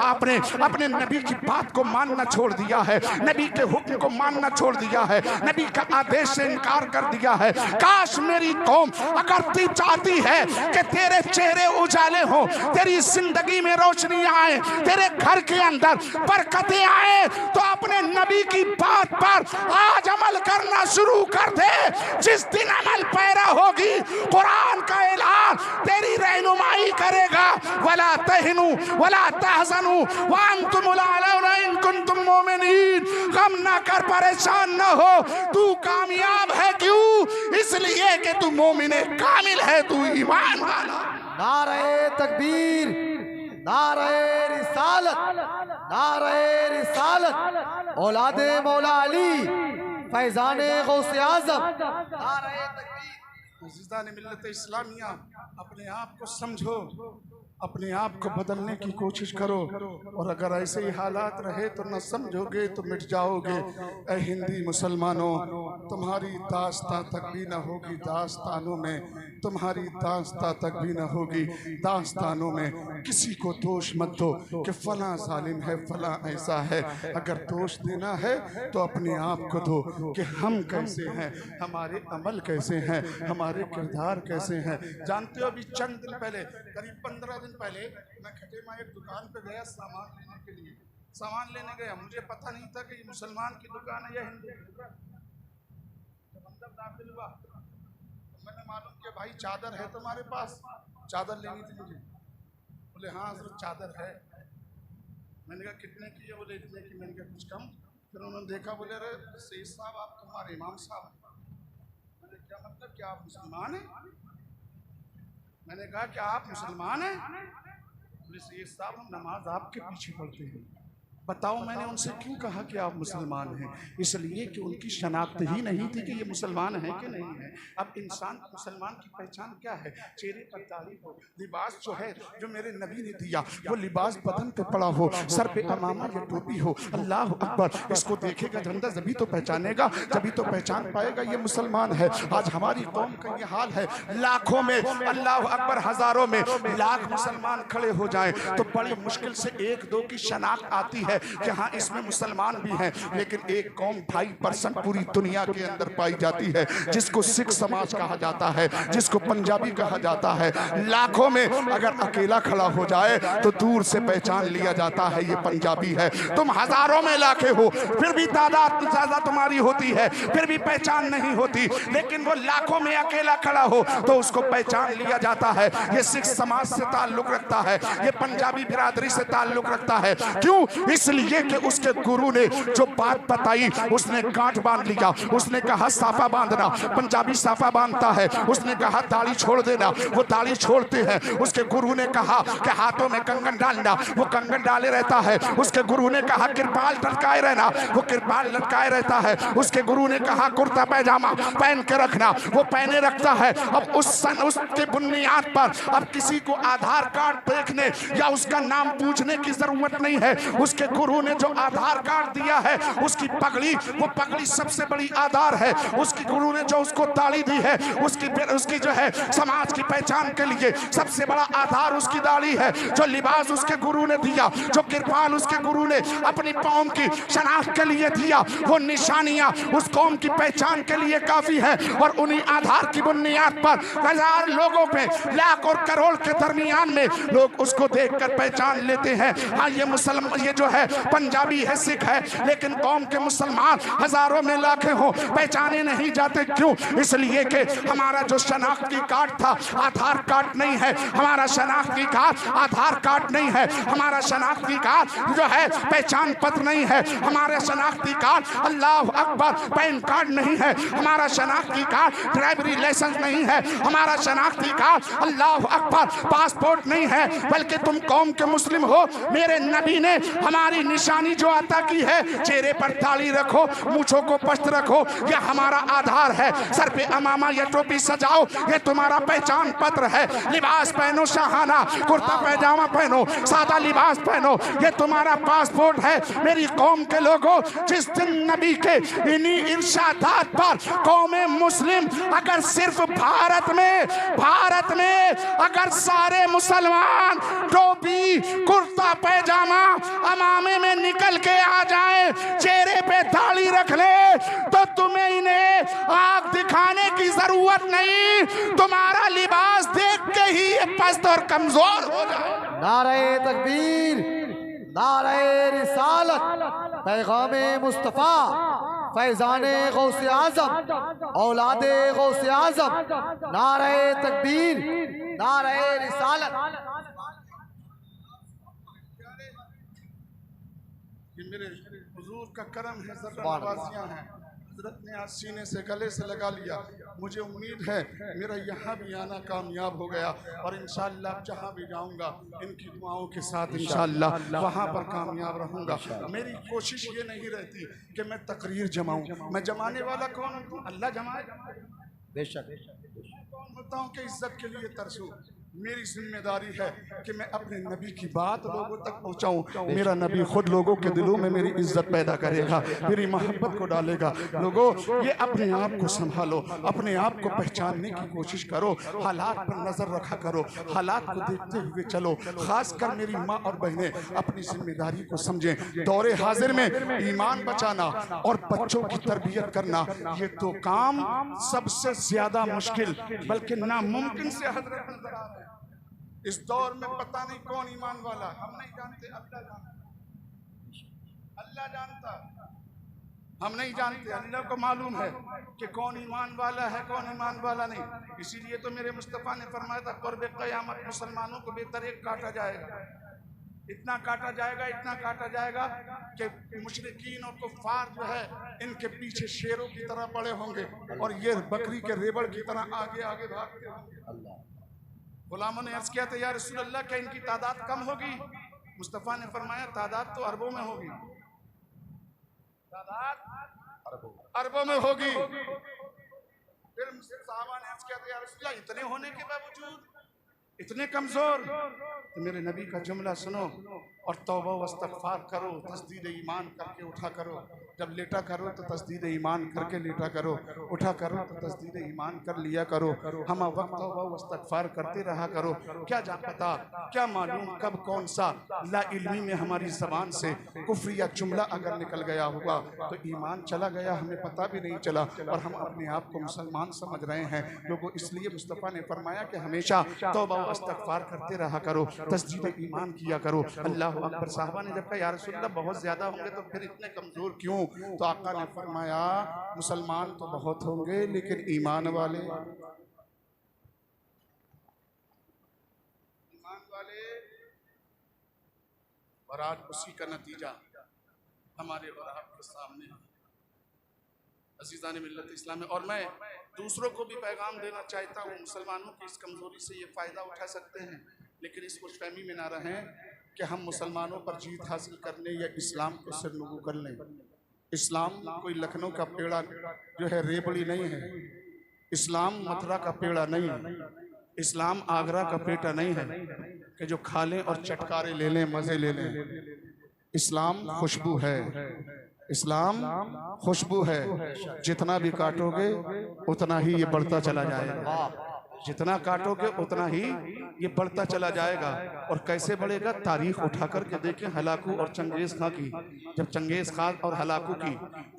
आपने अपने नबी की बात को मानना छोड़ दिया है, नबी के हुक्म को मानना छोड़ दिया है, नबी का आदेश से इनकार कर दिया है। काश मेरी कौम अगर चाहती है कि तेरे चेहरे उजाले हो, तेरी जिंदगी में रोशनी आए, तेरे घर के अंदर बरकतें आए, तो अपने नबी की बात पर आज अमल करना शुरू कर दे। जिस दिन अमल पैरा होगी, कुरान का ऐलान तेरी रहनुमाई करेगा, वला तहनु वला तहज़नु व अंतुमुल अलाउना इन कुंतुम मोमिनीन। गम ना कर, परेशान ना हो, तू कामयाब है। क्यों? इसलिए कि तू मोमिने कामिल है, तू ईमान वाला। नारे तकबीर, नारे रिसालत, नारे रिसालत, औलादे मौला अली, फैजाने गौसे आज़म, नारे तकबीर। अज़ीज़ान मिल्लत इस्लामिया, अपने आप को समझो, अपने आप को बदलने की कोशिश करो, और अगर ऐसे ही हालात रहे तो न समझोगे तो मिट जाओगे। ऐ हिंदी मुसलमानों, तुम्हारी दास्तां तक भी न होगी दास्तानों में, तुम्हारी दास्तां तक भी न होगी दास्तानों में। किसी को दोष मत दो कि फलां जालिम है, फलां ऐसा है। अगर दोष देना है तो अपने आप को दो कि हम कैसे हैं, हमारे अमल कैसे हैं, हमारे किरदार कैसे हैं। जानते हो अभी चंद दिन पहले, करीब 15 दिन पहले मैं खटेमा एक दुकान पे गया सामान लेने के लिए। सामान लेने गया, मुझे पता नहीं था कि ये मुसलमान की दुकान है या हिंदू की दुकान। जब अंदर दाखिल हुआ तो मैंने मालूम किया, भाई चादर है तुम्हारे पास? चादर लेनी थी मुझे। बोले हाँ हज़रत चादर है। मैंने कहा कितने की है? बोले इतने की। मैंने कहा कुछ कम? फिर उन्होंने देखा, बोले अरे सैयद साहब आप तुम्हारे इमाम साहब। मैंने क्या मतलब, क्या आप मुसलमान हैं? मैंने कहा कि आप मुसलमान हैं? बोले सैयद साहब हम नमाज आपके पीछे पढ़ते हैं। बताओ मैंने उनसे क्यों कहा कि आप मुसलमान हैं? इसलिए कि उनकी शनाख्त ही नहीं थी कि ये मुसलमान है कि नहीं है। अब इंसान मुसलमान की पहचान क्या है? चेहरे पर दाढ़ी हो, लिबास जो है जो मेरे नबी ने दिया वो लिबास बदन पे पड़ा हो, सर पे अमामा या टोपी हो। अल्लाह अकबर, इसको देखेगा बंदा जभी तो पहचानेगा, जभी तो पहचान पाएगा ये मुसलमान है। आज हमारी कौम का ये हाल है, लाखों में, अल्लाह अकबर हजारों में, लाख मुसलमान खड़े हो जाएं तो बड़ी मुश्किल से एक दो की शनाख्त आती है कि हाँ इसमें मुसलमान भी हैं। लेकिन एक कौम 2.5% पूरी दुनिया के अंदर पाई जाती है जिसको सिख समाज कहा जाता है, जिसको पंजाबी कहा जाता है। लाखों में अगर अकेला खड़ा हो जाए तो दूर से पहचान लिया जाता है ये पंजाबी है। तुम हजारों में लाखे हो, फिर भी तादाद ज्यादा तुम्हारी होती है, फिर भी पहचान नहीं होती। लेकिन वो लाखों में अकेला खड़ा हो तो उसको पहचान लिया जाता है। ये सिख समाज से ताल्लुक रखता है, ये पंजाबी बिरादरी से ताल्लुक रखता है। क्यों? इसलिए कि उसके गुरु ने जो बात बताई उसने गांठ बांध लिया। उसने कहा साफा बांधना, पंजाबी साफा बांधता है। उसने कहा दाढ़ी छोड़ देना, वो दाढ़ी छोड़ते हैं। उसके गुरु ने कहा कि हाथों में कंगन डालना, वो कंगन डाले रहता है। उसके गुरु ने कहा कृपाल लटकाए रहना, वो कृपाल लटकाए रहता है। उसके गुरु ने कहा कुर्ता पैजामा पहन के रखना, वो पहने रखता है। अब उसके बुनियाद पर अब किसी को आधार कार्ड देखने या उसका नाम पूछने की जरूरत नहीं है। उसके गुरु ने जो आधार कार्ड दिया है, उसकी पगड़ी, वो पगड़ी सबसे बड़ी आधार है। उसकी गुरु ने जो उसको दाढ़ी दी है, उसकी जो है समाज की पहचान के लिए सबसे बड़ा आधार उसकी दाढ़ी है। जो लिबास उसके गुरु ने दिया, जो किरपान उसके गुरु ने अपनी कौम की शनाख्त के लिए दिया, वो निशानियां उस कौम की पहचान के लिए काफी है। और उन्हीं आधार की बुनियाद पर हजार लोगों पे, लाख और करोड़ के दरमियान में लोग उसको देखकर पहचान लेते हैं। हाँ, ये मुसलमान, ये जो है पंजाबी है, सिख है, लेकिन कौम के मुसलमान हजारों में लाखें हो, पहचाने नहीं जाते। क्यों? इसलिए कि हमारा जो शनाख्ती कार्ड था आधार कार्ड नहीं है, हमारा शनाख्ती कार्ड आधार कार्ड नहीं है, हमारा शनाख्ती कार्ड जो है पहचान पत्र नहीं है, हमारा शनाख्ती कार्ड अल्लाह अकबर पैन कार्ड नहीं है, हमारा शनाख्ती कार्ड ड्राइवरी लाइसेंस नहीं है, हमारा शनाख्ती कार्ड अल्लाह अकबर पासपोर्ट नहीं है, बल्कि तुम कौम के मुस्लिम हो। मेरे नबी ने हमारी निशानी जो अता की है, चेहरे पर ताली रखो, मूंछों को पस्त रखो, यह हमारा आधार है। सर पे अमामा या टोपी सजाओ, ये तुम्हारा पहचान पत्र है। लिबास पहनो शाहाना, कुर्ता पैजामा पहनो, सादा लिबास पहनो, ये तुम्हारा पासपोर्ट है। मेरी कौम के लोगों, जिस दिन नबी के इन्हीं इरशादात पर कौम मुस्लिम अगर सिर्फ भारत में अगर सारे मुसलमान टोपी, कुर्ता पैजामा, अमामे में निकल के आ जाए, चेहरे पे दाढ़ी रख ले, तो तुम्हें इन्हें आग दिखाने की जरूरत नहीं। तुम्हारा लिबास देख के ही ये पस्त और कमजोर हो जाए। नारे तकबीर, नारे रिसालत, पैगामे मुस्तफा, फैजाने गौसे आजम, औलादे गौसे आजम। नारे तकबीर, नारे रिसालत। ये मेरे हुजूर का करम है, ज़र्रा-नवाज़ियाँ हैं। हज़रत ने आज सीने से गले से लगा लिया। मुझे उम्मीद है मेरा यहाँ भी आना कामयाब हो गया, और इंशाअल्लाह जहाँ भी जाऊँगा इनकी दुआओं के साथ इंशाअल्लाह वहाँ पर कामयाब रहूँगा। मेरी कोशिश ये नहीं रहती कि मैं तकरीर जमाऊँ, मैं जमाने वाला कौन हूँ? अल्लाह जमाए। बेशक कौन होता हूँ कि इज्जत के लिए तरसूं? मेरी जिम्मेदारी है कि मैं अपने नबी की बात लोगों तक पहुंचाऊं। मेरा नबी खुद लोगों के दिलों में मेरी इज्जत पैदा करेगा, मेरी मोहब्बत को डालेगा। लोगों, ये अपने आप को संभालो, अपने आप को पहचानने की कोशिश करो, हालात पर नजर रखा करो, हालात को देखते हुए चलो। खासकर मेरी माँ और बहनें अपनी जिम्मेदारी को समझें। दौरे हाजिर में ईमान बचाना और बच्चों की तरबियत करना, ये तो काम सबसे ज्यादा मुश्किल बल्कि नामुमकिन से हजरत नजर आ रहा है। इस दौर में पता नहीं कौन ईमान वाला, हम नहीं जानते, अल्लाह जानता, अल्लाह जानता, हम नहीं जानते। अल्लाह को मालूम है कि कौन ईमान वाला है, कौन ईमान वाला नहीं। इसीलिए तो मेरे मुस्तफ़ा ने फरमाया था, क़ुर्ब क़यामत मुसलमानों को बेतरक काटा जाएगा, इतना काटा जाएगा, इतना काटा जाएगा कि मुशरिकीन और कुफ़ार जो है इनके पीछे शेरों की तरह पड़े होंगे, और ये बकरी के रेबड़ की तरह आगे आगे भागते होंगे। गुलामों ने अर्ज किया था, या रसूल अल्लाह, क्या इनकी तादाद कम होगी? मुस्तफ़ा ने फरमाया, तादाद तो अरबों में होगी, तादाद अरबों में होगी। फिर सहाबा ने अर्ज किया था, या रसूल अल्लाह, इतने होने के बावजूद इतने कमजोर? तो मेरे नबी का जुमला सुनो और तौबा व इस्तग़फ़ार करो, तस्दीद ईमान करके उठा करो। जब लेटा करो तो तस्दीद ईमान करके लेटा करो, उठा करो तो तस्दीद ईमान कर लिया करो। हम वक्त तौबा व इस्तग़फ़ार करते रहा करो। क्या जा पता, क्या मालूम कब कौन सा ला इल्मी में हमारी ज़बान से कुफ्र या जुमला अगर निकल गया होगा तो ईमान चला गया, हमें पता भी नहीं चला, और हम अपने आप को मुसलमान समझ रहे हैं। लोगों, इसलिए मुस्तफ़ा ने फरमाया कि हमेशा तौबा व इस्तग़फ़ार करते रहा करो, तस्दीद ईमान किया करो। अल्लाह अकबर। साहबा ने जब कहा, या रसूल अल्लाह, बहुत ज्यादा होंगे तो फिर इतने कमजोर क्यों? तो आका ने फरमाया, मुसलमान तो बहुत होंगे लेकिन ईमान वाले और आज उसी का नतीजा हमारे और आपके सामने है। अज़ीज़ान मिल्लत इस्लाम में, और मैं दूसरों को भी पैगाम देना चाहता हूँ, मुसलमानों की इस कमज़ोरी से ये फ़ायदा उठा सकते हैं, लेकिन इस खुशफहमी में ना रहें कि हम मुसलमानों पर जीत हासिल करने या इस्लाम को सरनगू कर लें। इस्लाम कोई लखनऊ का पेड़ा जो है रेबड़ी नहीं है, इस्लाम मथुरा का पेड़ा नहीं है, इस्लाम आगरा का पेटा नहीं है कि जो खा लें और चटकारे ले लें, मज़े ले लें। इस्लाम खुशबू है, इस्लाम खुशबू है। जितना भी काटोगे उतना ही ये बढ़ता चला जाएगा, जितना काटोगे उतना ही ये बढ़ता चला जाएगा। और कैसे बढ़ेगा? तारीख उठा करके देखें हलाकू और चंगेज़ खां की। जब चंगेज़ खां और हलाकू की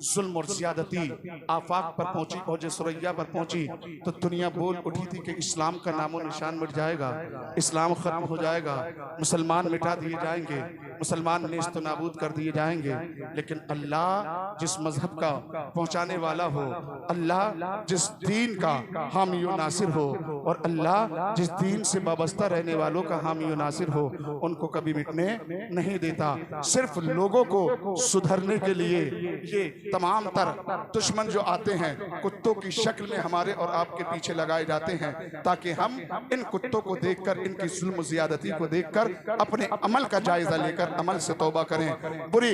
जुल्म और ज़्यादती आफाक पर पहुंची, फौज सुरैया पर पहुंची, तो दुनिया बोल उठी थी कि इस्लाम का नामो निशान मिट जाएगा, इस्लाम ख़त्म हो जाएगा, मुसलमान मिटा दिए जाएंगे, मुसलमान नेस्त नाबूद कर दिए जाएंगे। लेकिन अल्लाह जिस मजहब का पहुंचाने वाला हो, अल्लाह जिस दीन का हामी व नासिर हो, और अल्लाह जिस दीन से वाबस्ता रहने वालों का हामी व नासिर हो, उनको कभी मिटने नहीं देता। सिर्फ लोगों को सुधरने के लिए ये तमाम तर दुश्मन जो आते हैं कुत्तों की शक्ल में हमारे और आपके पीछे लगाए जाते हैं, ताकि हम इन कुत्तों को देखकर, इनकी जुल्म ज़ियादती को देखकर अपने अमल का जायजा लेकर अमल से तौबा करें, बुरी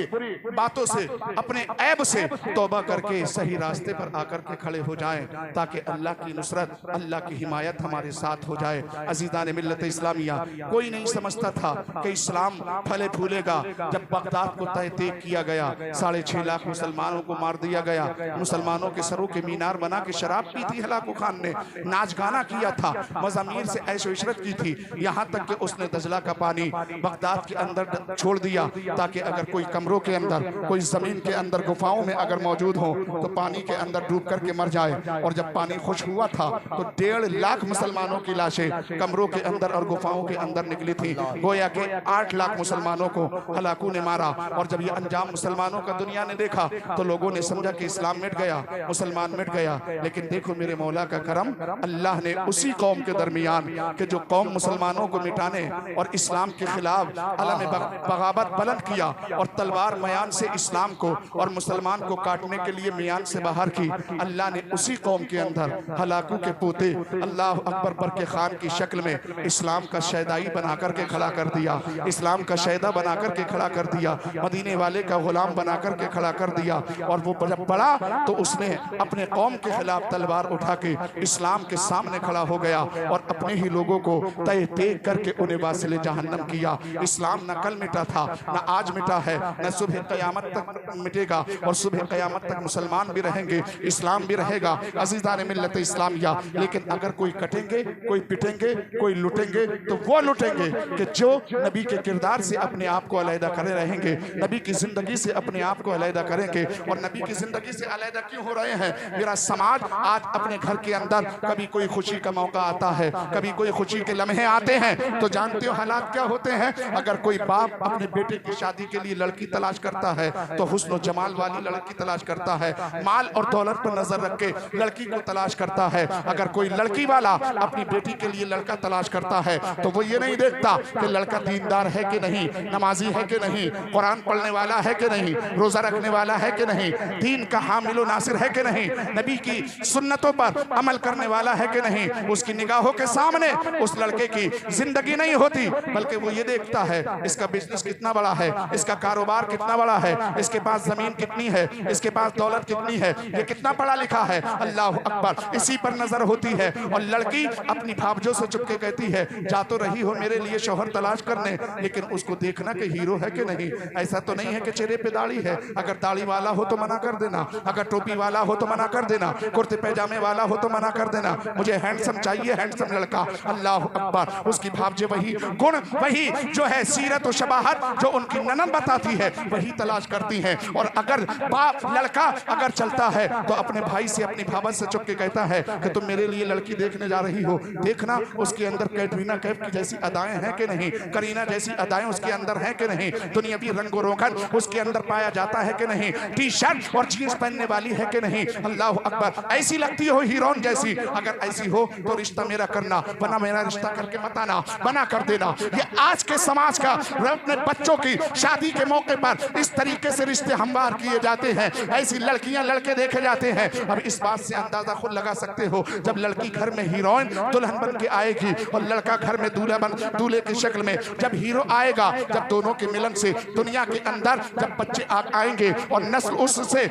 बातों से, अपने ऐब से तौबा करके सही रास्ते पर आकर के खड़े हो जाएं, ताकि अल्लाह की नुसरत, अल्लाह की हिमायत हमारे साथ हो जाए। अज़ीज़ान मिल्लत इस्लामिया, कोई नहीं समझता था कि इस्लाम फले फूलेगा। जब बगदाद को तहतीक किया गया, 6.5 लाख मुसलमानों को मार दिया गया, मुसलमानों के सरों के मीनार बना के शराब पी थी हलाकू खान ने, नाच गाना किया था, मज़ामीर से ऐशो इशरत की थी, यहाँ तक कि उसने दजला का पानी बगदाद के अंदर छोड़ दिया, ताकि अगर कोई कमरों के अंदर, कोई जमीन के अंदर, गुफाओं में अगर मौजूद हो तो पानी के अंदर डूब करके मर जाए। और जब पानी खुश हुआ था तो 1.5 लाख मुसलमानों की लाशें कमरों के अंदर और गुफाओं के अंदर निकली थी। गोया के 8 लाख मुसलमानों को हलाकू ने मारा। और जब ये अंजाम मुसलमानों का दुनिया ने देखा तो लोगों ने समझा कि इस्लाम मिट गया, मुसलमान मिट गया। लेकिन देखो मेरे मौला का करम, अल्लाह ने उसी कौम के दरमियान के जो कौम मुसलमानों को मिटाने और इस्लाम के खिलाफ अलम बगावत बुलंद किया और तलवार मयान से इस्लाम को और मुसलमान को काटने के लिए मियान से बाहर की, अल्लाह ने उसी कौम के अंदर हलाकू के पोते अल्लाह अकबर बरके खान की शक्ल में इस्लाम का शैदाई बना करके खड़ा कर दिया, इस्लाम का शैदा बना करके खड़ा कर दिया, मदीने वाले का गुलाम बना करके खड़ा कर दिया। और वो जब पड़ा तो उसने अपने कौम के खिलाफ तलवार उठा के इस्लाम के सामने खड़ा हो गया और अपने ही लोगों को तय तेग करके उन्हें वासिले जहन्नम किया। इस्लाम न कल मिटा था, न आज मिटा है, न सुबह क़यामत तक मिटेगा, और सुबह क़यामत तक मुसलमान भी रहेंगे, इस्लाम भी रहेगा। अज़ीज़ान मिल्लत इस्लामिया, लेकिन अगर कोई कटेंगे, कोई पिटेंगे, कोई लुटेंगे, तो वो लुटेंगे कि जो नबी के किरदार से अपने आप को अलहदा करे रहेंगे, नबी की ज़िंदगी से अपने आप को अलहदा करेंगे। और नबी की ज़िंदगी से अलहदा क्यों हो रहे हैं? मेरा समाज आज अपने घर के अंदर कभी कोई खुशी का मौका आता है, कभी कोई खुशी के लम्हे आते हैं, तो जानते हो हालात क्या होते हैं? अगर कोई बाप अपने बेटे की शादी के लिए लड़की तलाश करता है तो हुस्न और जमाल वाली लड़की तलाश करता है, माल और दौलत पर नजर रख के लड़की को तलाश करता है। अगर कोई लड़की वाला अपनी बेटी के लिए लड़का तलाश करता है तो वो ये नहीं देखता कि लड़का दीनदार है कि नहीं, नमाजी है कि नहीं, कुरान पढ़ने वाला है कि नहीं, रोजा रखने वाला है कि नहीं, दीन का हामिलो नासिर है कि नहीं, नबी की सुन्नतों पर अमल करने वाला है कि नहीं। उसकी निगाहों के सामने उस लड़के की जिंदगी नहीं होती, बल्कि वो ये देखता है इसका बिजनेस कितना बड़ा है, इसका कारोबार कितना बड़ा है, इसके पास जमीन कितनी है, इसके पास दौलत कितनी है, ये कितना पढ़ा लिखा है। अल्लाह अकबर, इसी पर नजर होती है। और लड़की अपनी भावजों से चुपके कहती है जा तो रही हो मेरे लिए शौहर तलाश करने, लेकिन उसको देखना कि हीरो है कि नहीं। ऐसा तो नहीं है कि चेहरे पे दाढ़ी है, अगर दाढ़ी वाला हो तो मना कर देना, अगर टोपी वाला हो तो मना कर देना, कुर्ते पैजामे वाला हो तो मना कर देना, मुझे हैंडसम चाहिए, हैंडसम लड़का। अल्लाह अकबर, उसकी भावजे वही गुण, वही जो है सीरत और शबाहत जो उनकी ननद बताती है वही तलाश करती हैं। और अगर बाप लड़का अगर चलता है तो अपने भाई से, अपनी भावत से चुप के कहता है कि तुम मेरे लिए लड़की देखने जा रही हो, देखना उसके अंदर कैटरीना कैफ की जैसी अदाएं हैं कि नहीं, करीना जैसी अदाएं उसके अंदर हैं कि नहीं, दुनियावी रंगो रोगन उसके अंदर पाया जाता है कि नहीं, टी शर्ट और जीन्स पहनने वाली है कि नहीं। अल्लाह अकबर, ऐसी लगती हो हीरोइन जैसी, अगर ऐसी हो तो रिश्ता मेरा करना, वरना मेरा रिश्ता करके मत आना, मना कर देना। ये आज के समाज का अपने बच्चों की शादी के मौके पर इस तरीके से रिश्ते हमवार किए जाते हैं, ऐसी लड़कियां लड़के देखे जाते हैं। अब इस बात से अंदाजा खुद लगा सकते हो, जब लड़की घर में हीरोइन दुल्हन बन के आएगी और लड़का घर में दूल्हे की शक्ल में। जब हीरो आएगा, जब दोनों के मिलन से दुनिया के अंदर जब बच्चे आएंगे और नस्ल उससे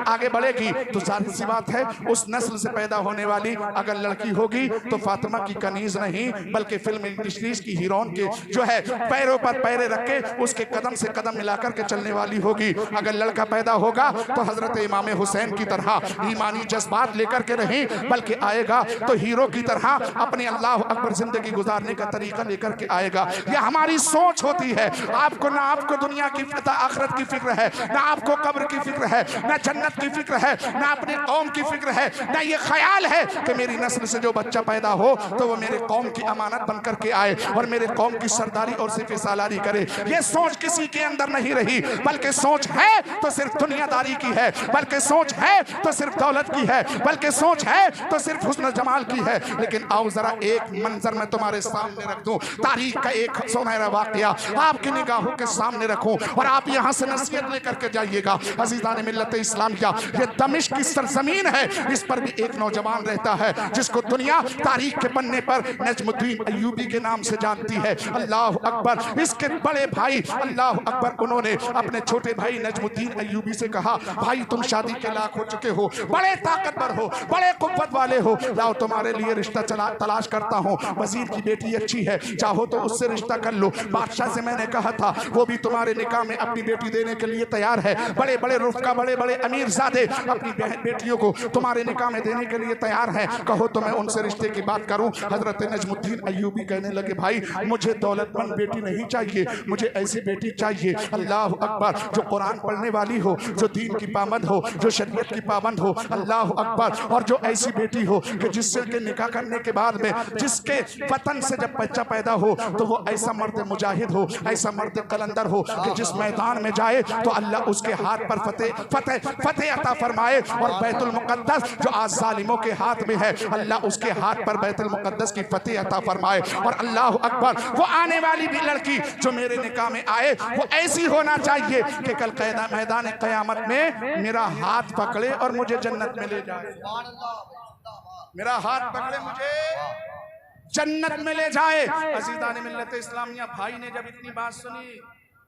आगे बढ़ेगी, तो जाहिर सी बात है उस नस्ल से पैदा होने वाली अगर लड़की होगी तो फातिमा की कनीज नहीं बल्कि फिल्म इंडस्ट्रीज की हीरोइन के जो है पैरों पर पैरे रख के उसके कदम से कदम मिलाकर के चलने वाली होगी। अगर लड़का पैदा होगा तो हजरत इमाम हुसैन की तरह ईमानी जज्बात लेकर के नहीं बल्कि आएगा तो हीरो की तरह अपने अल्लाह अकबर जिंदगी गुजारने का तरीका लेकर के आएगा। यह हमारी सोच होती है। आपको ना आपको दुनिया की आखिरत की फिक्र है, ना आपको कब्र की फिक्र है, ना जन्नत की फिक्र है, ना अपने कौम की फिक्र है, ना ये ख्याल है कि मेरी नस्ल से जो बच्चा पैदा हो तो वो मेरे कौम की अमानत बन करके आए और मेरे कौम की सरदारी और सिर्फ सालारी करे। ये सोच किसी के अंदर नहीं रही, बल्कि सोच है तो सिर्फ दुनियादारी की है, बल्कि सोच है तो सिर्फ दौलत की है, बल्कि सोच है तो सिर्फ हुस्न जमाल की है। लेकिन आओ जरा एक मंजर मैं तुम्हारे सामने रख दूं, तारीख का एक सुनहरा वाकया आपकी निगाहों के सामने रखूं और आप यहां से नसीहत लेकर के जाइएगा। अजीज़ान मिल्लत इस्लामिया, ये दमिश्क की सरजमीन है, इस पर भी एक नौजवान रहता है जिसको दुनिया तारीख के पन्ने पर नजमुद्दीन अय्यूबी के नाम से जानती है। अल्लाह अकबर। इसके बड़े भाई अल्लाह अकबर, उन्होंने अपने छोटे भाई नजमुद्दीन अय्यूबी से कहा, भाई तुम शादी के लायक हो चुके हो, बड़े ताकतवर हो, बड़े कुव्वत वाले हो, लाओ तुम्हारे लिए रिश्ता तलाश करता हूँ। वजीर की बेटी अच्छी है, चाहो तो उससे रिश्ता कर लो। बादशाह से मैंने कहा था, वो भी तुम्हारे निकाह में अपनी बेटी देने के लिए तैयार है। बड़े बड़े रुफ़का, बड़े बड़े अमीरजादे अपनी बेटियों को तुम्हारे निकाह में देने के लिए तैयार हैं, कहो तो मैं उनसे रिश्ते की बात करूं। हजरत नजमुद्दीन अय्यूबी कहने लगे, भाई मुझे दौलतमंद बेटी नहीं चाहिए, मुझे ऐसी बेटी चाहिए अल्लाह अकबर जो कुरान पढ़ने वाली हो, जो दीन की पाबंद हो, जो शरीयत की पाबंद हो, अल्लाह अकबर, और जो ऐसी बेटी हो कि जिससे के निकाह करने के बाद में जिसके वतन से जब बच्चा पैदा हो तो वो ऐसा मर्द मुजाहिद हो, ऐसा मर्द कलंदर हो कि जिस मैदान में जाए तो अल्लाह उसके हाथ पर फतेह अता फरमाए और बैतुल मुक़द्दस जो आज जालिमों के हाथ में है, अल्लाह उसके हाथ पर बैतुल मुक़द्दस की फतेह अता फरमाए। और अल्लाह अकबर, वो आने वाली भी लड़की जो मेरे निकाह में आए वो ऐसी होना चाहिए कि कल मैदान क़यामत में मेरा हाथ पकड़े और मुझे जन्नत में ले जाए, मेरा हाथ पकड़े मुझे जन्नत में ले जाए। अज़ीज़ान मिल्लत इस्लामिया, भाई ने जब इतनी बात सुनी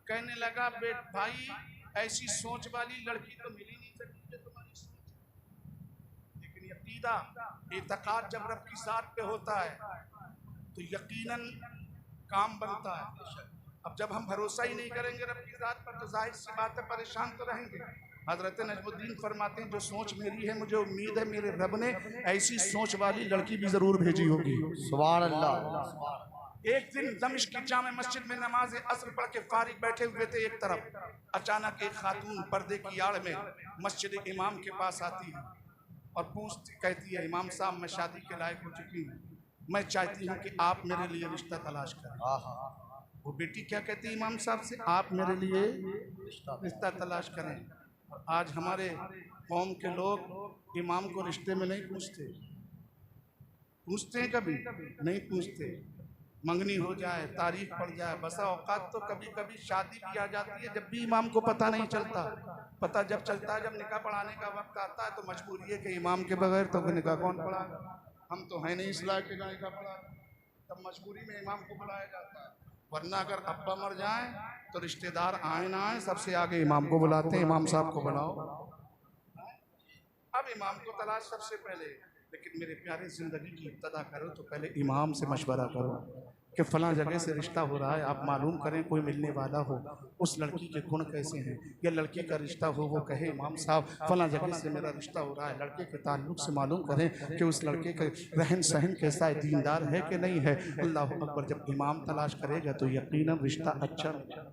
कहने लगा, भाई ऐसी सोच वाली लड़की तो मिली नहीं सकती तुम्हारी सोच, लेकिन अकीदा एतकाद जब रब की ज़ात पे होता है तो यकीनन काम बनता है। अब जब हम भरोसा ही नहीं करेंगे रब की ज़ात पर तो जाहिर सी बात है परेशान तो रहेंगे। हजरत नजमुद्दीन फरमाते हैं, जो सोच मेरी है मुझे उम्मीद है मेरे रब ने ऐसी सोच वाली लड़की भी जरूर भेजी होगी। सुभान अल्लाह। एक दिन दमिश्क की जामे मस्जिद में नमाज असर पढ़ के फारिग बैठे हुए थे, एक तरफ अचानक एक खातून पर्दे की आड़ में मस्जिद इमाम के पास आती है और पूछती, कहती है, इमाम साहब मैं शादी के लायक हो चुकी हूँ, मैं चाहती हूँ कि आप मेरे लिए रिश्ता तलाश करें। वो बेटी क्या कहती है इमाम साहब से, आप मेरे लिए रिश्ता तलाश करें। और आज हमारे कौम के लोग इमाम को रिश्ते में नहीं पूछते, पूछते हैं कभी नहीं पूछते, मंगनी हो जाए, तारीख पड़ जाए, बसा औकात तो कभी कभी शादी की आ जाती है जब भी इमाम को पता नहीं चलता। पता जब चलता है, जब निकाह पढ़ाने का वक्त आता है तो मजबूरी है कि इमाम के बगैर तो निकाह कौन पढ़ाएगा, हम तो हैं नहीं इस लायक के निकाह पढ़ा, तब मजबूरी में इमाम को बुलाया जाता है। वरना अगर अब्बा मर जाए तो रिश्तेदार आए ना आए सबसे आगे इमाम को बुलाते हैं, इमाम साहब को बुलाओ। अब इमाम को तलाश सबसे पहले, लेकिन मेरे प्यारे ज़िंदगी की इब्तदा करो तो पहले इमाम से मशवरा करो कि फ़लाँ जगह से रिश्ता हो रहा है, आप मालूम करें कोई मिलने वाला हो, उस लड़की के गुण कैसे हैं, या लड़की का रिश्ता हो वो कहे इमाम साहब फ़लाँ जगह से मेरा रिश्ता हो रहा है, लड़के के ताल्लुक़ से मालूम करें कि उस लड़के का रहन सहन कैसा है, दीनदार है कि नहीं है। अल्लाह अकबर, जब इमाम तलाश करेगा तो यकीनन रिश्ता अच्छा मिलेगा।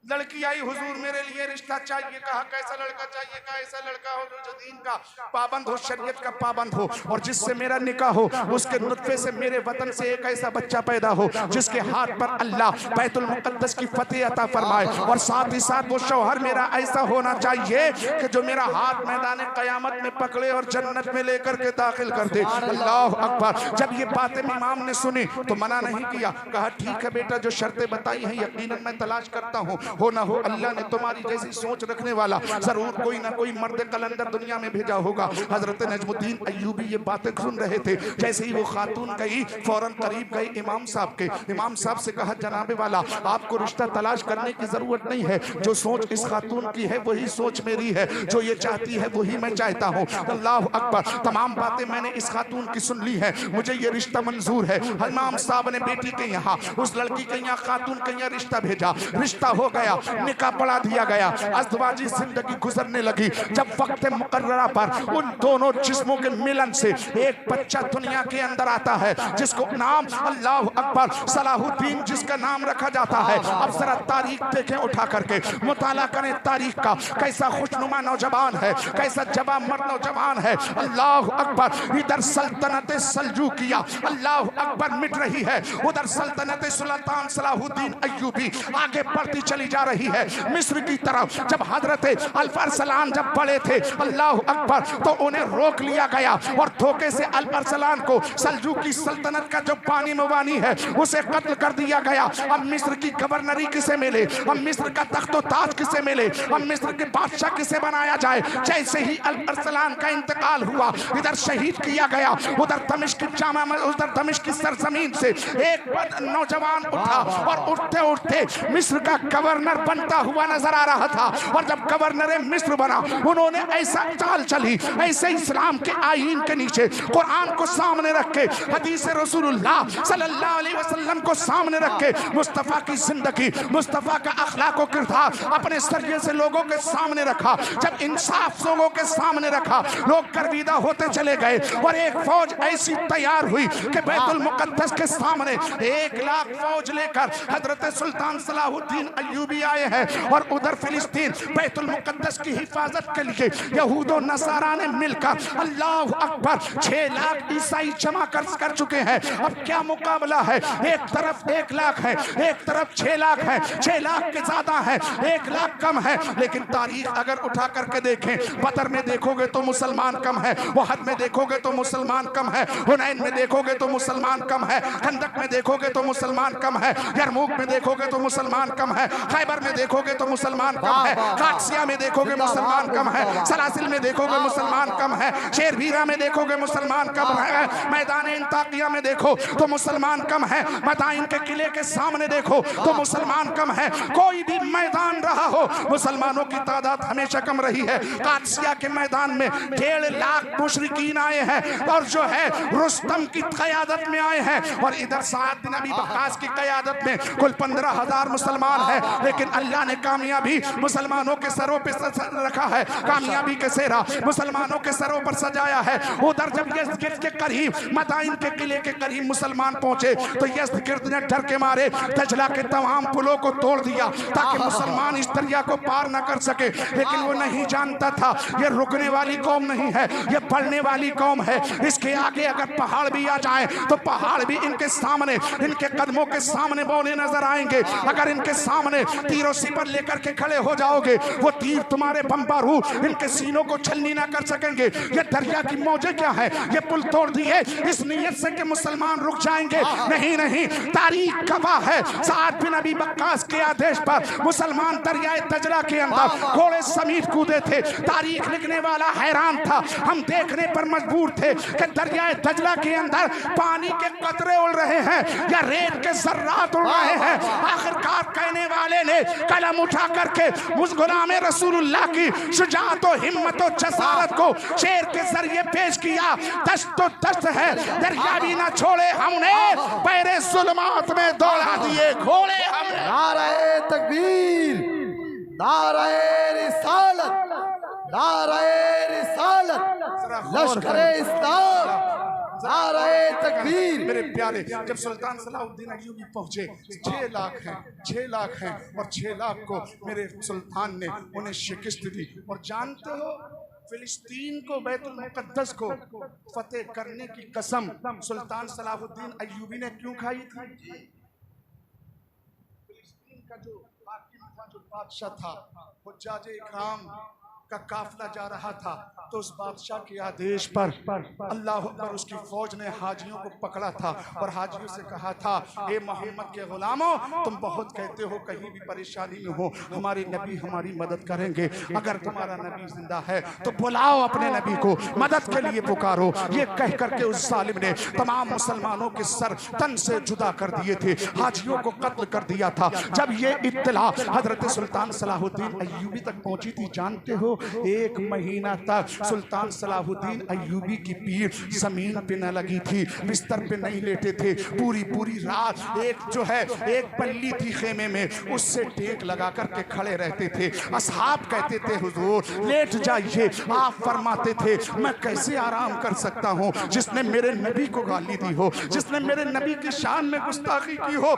लड़की आई, हुजूर मेरे लिए रिश्ता चाहिए। कहा कैसा लड़का चाहिए? कहा ऐसा लड़का हो जो दीन का पाबंद हो, शरीयत का पाबंद हो, और जिससे मेरा निकाह हो, उसके नुत्फे से मेरे वतन से एक ऐसा बच्चा पैदा हो जिसके हाथ पर अल्लाह बैतुल मुक़द्दस की फतेह अता फरमाए, और साथ ही साथ वो शौहर मेरा ऐसा होना चाहिए कि जो मेरा हाथ मैदान क़यामत में पकड़े और जन्नत में लेकर के दाखिल कर दे। अल्लाह अकबर। जब ये बातें इमाम ने सुनी तो मना नहीं किया, कहा ठीक है बेटा, जो शर्तें बताई हैं यकीनन मैं तलाश करता हूँ, हो ना हो अल्लाह ने तुम्हारी जैसी सोच रखने वाला जरूर कोई ना कोई मर्द कलंदर दुनिया में भेजा होगा। हजरत नजमुद्दीन अय्यूबी ये बातें सुन रहे थे, जैसे ही वो खातून गई फौरन करीब गई इमाम साहब के। इमाम साहब से कहा जनाबे वाला आपको रिश्ता तलाश करने की जरूरत नहीं है, जो सोच इस खातून की है वही सोच मेरी है, जो ये चाहती है वही मैं चाहता हूँ। अल्लाह अकबर, तमाम बातें मैंने इस खातून की सुन ली है, मुझे ये रिश्ता मंजूर है। इमाम साहब ने बेटी के यहाँ, उस लड़की के यहाँ, खातून के यहाँ रिश्ता भेजा, रिश्ता हो गया, निकाह पढ़ा दिया गया, अज़दवाजी जिंदगी गुजरने लगी। जब वक्त मुकर्ररा पर उन दोनों जिस्मों के मिलन से एक बच्चा दुनिया के अंदर आता है, जिसको नाम अल्लाह अकबर सलाहुद्दीन जिसका नाम रखा जाता है। अब जरा तारीख देखें उठा करके, मुताला करें तारीख का, कैसा खुशनुमा नौजवान है, कैसा जवामर्द नौजवान है। अल्लाह अकबर, इधर सल्तनत सल्जूकिया अल्लाह अकबर मिट रही है, उधर सल्तनत सुल्तान सलाहुद्दीन अय्यूबी आगे बढ़ती चली जा रही है मिस्र की तरफ। जब हजरत अल-अरसलान जब बड़े थे अल्लाह अकबर, तो उन्हें रोक लिया गया और धोखे से अल-अरसलान को सल्जूकी सल्तनत का जो पानी मुवानी है उसे कत्ल कर दिया गया। अब मिस्र की गवर्नरी किसे मिले, अब मिस्र का तख्तो ताज किसे मिले, अब मिस्र के बादशाह किसे बनाया जाए। जैसे ही अल-अरसलान का इंतकाल हुआ, इधर शहीद किया गया, उधर दमिश्क जामा, उधर दमिश्क की सरजमीन से एक नौजवान उठा और उठते उठते मिस्र का गवर्नर बनता हुआ नजर आ रहा था। और जब गवर्नर मिस्र बना, उन्होंने ऐसा चाल चली, ऐसे इस्लाम के आईन के नीचे कुरान को सामने रख के, हदीस रसूलुल्लाह सल्लल्लाहु अलैहि वसल्लम को सामने रख के, मुस्तफा की जिंदगी, मुस्तफा का अखलाक और किरदार अपने जरिए से लोगों के सामने रखा। जब इंसाफ लोगों के सामने रखा, लोग गर्विदा होते चले गए और एक फौज ऐसी तैयार हुई कि बैतुल मुकद्दस के सामने 1 लाख फौज लेकर हजरत सुल्तान सलाहुद्दीन अय्यूबी आए हैं। और उधर फिलिस्तीन बैतुल मुकद्दस की हिफाजत के लिए यहूदो नसारा ने मिलकर अल्लाह अकबर 6 लाख ईसाई जमा कर चुके हैं। अब क्या मुकाबला है, एक तरफ 1 लाख है, एक तरफ 6 लाख है, 6 लाख के ज्यादा है, 1 लाख कम है। लेकिन तारीख अगर उठा करके देखें, बदर में देखोगे तो मुसलमान कम है, वहद में देखोगे तो मुसलमान कम है, हुनैन में देखोगे तो मुसलमान कम है, खंदक में देखोगे तो मुसलमान कम है, यरमूक में देखोगे तो मुसलमान कम है, खैबर में देखोगे तो मुसलमान कम है, काकसिया में देखोगे मुसलमान कम है, सलासिल में देखोगे मुसलमान कम है, शेरवीरा में देखोगे मुसलमान कम है, मैदान इंताकिया में देखो तो मुसलमान कम है, मदाइन के किले के सामने देखो तो मुसलमान कम है। कोई भी मैदान रहा हो, मुसलमानों की तादाद हमेशा कम रही है। काकसिया के मैदान में 1.5 लाख मुशरिकीन आए हैं और जो है रुस्तम की क़यादत में आए हैं, और इधर साद बिन अबी वक्कास की क़यादत में कुल 15,000 मुसलमान है। लेकिन अल्लाह ने कामयाबी मुसलमानों के सरों पे रखा है, कामयाबी के सेहरा मुसलमानों के सरों पर सजाया है। उधर जब यज़्द के करीब, मदाइन के किले के करीब मुसलमान पहुंचे तो यज़्द ने डर के मारे दजला के तमाम पुलों को तोड़ दिया ताकि मुसलमान इस दरिया को पार न कर सके। लेकिन वो नहीं जानता था ये रुकने वाली कौम नहीं है, ये बढ़ने वाली कौम है। इसके आगे अगर पहाड़ भी आ जाए तो पहाड़ भी इनके सामने, इनके कदमों के सामने बौने नजर आएंगे। अगर इनके सामने तीरों सिपर लेकर के खड़े हो जाओगे, वो तीर तुम्हारे बम्बारू इनके सीनों को छलनी ना कर सकेंगे। ये दरिया की मौजें क्या है, ये पुल तोड़ दिए इस नीयत से कि मुसलमान रुक जाएंगे। नहीं नहीं, तारीख गवाह है, साद बिन अबी वक्कास के आदेश पर मुसलमान दरियाए दजला के अंदर घोड़े समेत कूदे थे। तारीख लिखने वाला हैरान था, हम देखने पर मजबूर थे कि दरियाए दजला के अंदर पानी के कतरे उड़ रहे हैं या रेत के जर्रात उड़ रहे हैं। आखिरकार कहने वाले ने कलम उठा करके उस गुलाम रसूलुल्लाह की शुजाअत और हिम्मत और जसारत को शेर के जरिए पेश किया। दश्त तो दश्त है, दरिया भी ना छोड़े हमने, पैरे जुल्मात में दौड़ा दिए घोड़े हमने। नारे तकबीर, नारे रिसालत, नारे रिसालत, लश्करे इस्लाम, नारे तकबीर। मेरे प्यारे, जब सुल्तान सलाहुद्दीन अय्यूबी पहुंचे 6 लाख हैं, 6 लाख हैं और 6 लाख को मेरे सुल्तान ने उन्हें शिकस्त दी। और जानते हो फिलिस्तीन को, बैतुल मुकद्दस को फतेह करने की कसम सुल्तान सलाहुद्दीन अय्यूबी ने क्यों खाई थी? फिलिस्तीन का जो हाकिम था, जो बादशाह था, हुज्जाज इकराम का काफिला जा रहा था तो उस बादशाह के आदेश पर अल्लाह अकबर उसकी फौज ने हाजियों को पकड़ा था और हाजियों से कहा था, ए मोहम्मद के गुलामों, तुम बहुत कहते हो कहीं भी परेशानी में हो, हमारे नबी हमारी मदद करेंगे। अगर तुम्हारा नबी जिंदा है तो बुलाओ अपने नबी को, मदद के लिए पुकारो। ये कह करके उस जालिम ने तमाम मुसलमानों के सर तन से जुदा कर दिए थे, हाजियों को कत्ल कर दिया था। जब ये इत्तला हजरत सुल्तान सलाहुद्दीन अय्यूबी तक पहुंची थी, जानते हो 1 महीना तक सुल्तान सलाहुद्दीन अय्यूबी की पीठ जमीन पे न लगी थी, बिस्तर पे नहीं लेटे थे। पूरी रात एक पल्ली थी खेमे में, उससे टेक लगा करके खड़े रहते थे। असहाब कहते थे, हुजूर लेट जाइए। आप फरमाते थे, मैं कैसे आराम कर सकता हूँ जिसने मेरे नबी को गाली दी हो, जिसने मेरे नबी की शान में गुस्ताखी की हो।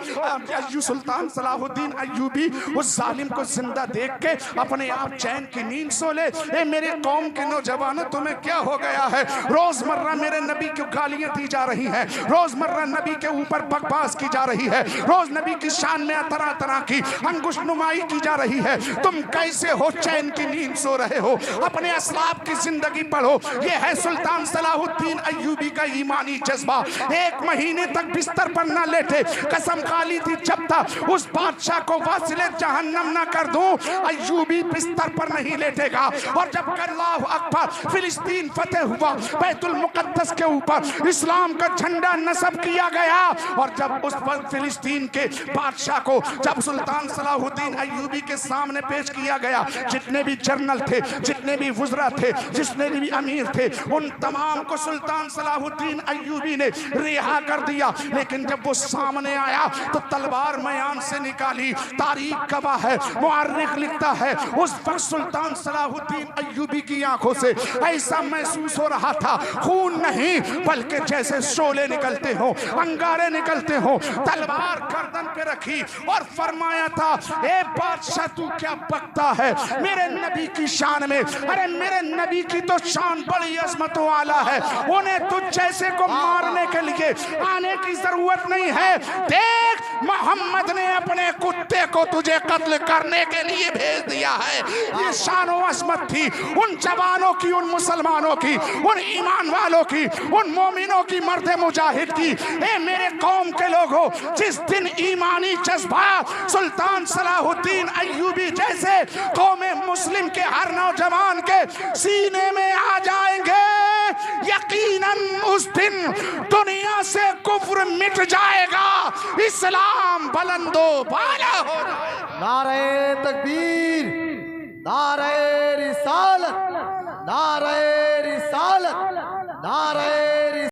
सुल्तान सलाहुद्दीन अय्यूबी उस जालिम को जिंदा देख के अपने आप चैन की नींद सो ले। ए मेरे कौम के नौजवानों, तुम्हें क्या हो गया है? रोजमर्रा मेरे नबी को गालियां दी जा रही हैं, रोजमर्रा नबी के ऊपर बकवास की जा रही है, रोज नबी की शान में तरह तरह की अंगुश नुमाई की जा रही है। तुम कैसे हो चैन की नींद सो रहे हो? अपने असलाफ की जिंदगी पढ़ो। ये है सुल्तान सलाहुद्दीन अय्यूबी का ईमानी जज्बा। 1 महीने तक बिस्तर पर न लेटे, कसम खा ली थी जब तक उस बादशाह को वासिले जहन्नम न कर दूं, अय्यूबी बिस्तर पर नहीं लेटेगा। और जब अल्लाहु अकबर फिलिस्तीन फतेह हुआ, बैतुल मुकद्दस के ऊपर इस्लाम का झंडा नस्ब किया गया, और जब उस पर फिलिस्तीन के बादशाह को जब सुल्तान सलाहुद्दीन अय्यूबी के सामने पेश किया गया, जितने भी जनरल थे, जितने भी वुज़रा थे, जितने भी अमीर थे, उन तमाम को सुल्तान सलाहुद्दीन अय्यूबी ने रिहा कर दिया। लेकिन जब वो सामने आया तो तलवार मयान से निकाली। तारीख गवाह है, मुअर्रिख लिखता है, उस वक्त सुल्तान सलाहुद्दीन अय्यूबी की आंखों से ऐसा महसूस हो रहा था, खून नहीं बल्कि जैसे शोले निकलते हो, अंगारे निकलते हो। तलवार गर्दन पे रखी और फरमाया था, ए बादशाह तू क्या बकता है मेरे नबी की शान में? अरे मेरे नबी की तो शान बड़ी अजमत वाला है, उन्हें तुझ जैसे को मारने के लिए आने की जरूरत नहीं है। देख, मोहम्मद ने अपने कुत्ते को तुझे कत्ल करने के लिए भेज दिया है। ये शान व अजमत थी उन जवानों की, उन मुसलमानों की, उन ईमान वालों की, उन मोमिनों की, मर्द मुजाहिद की। ए मेरे कौम के लोगों, जिस दिन ईमानी जज्बा सुल्तान सलाहुद्दीन अय्यूबी जैसे कौमे मुस्लिम के हर नौजवान के सीने में आ जाएंगे, यकीनन उस दिन दुनिया से कुफ्र मिट जाएगा, इस्लाम बुलंदो बाला हो जाएगा। नारे तकबीर, नारे रिसालत, नारे रिसालत, नारे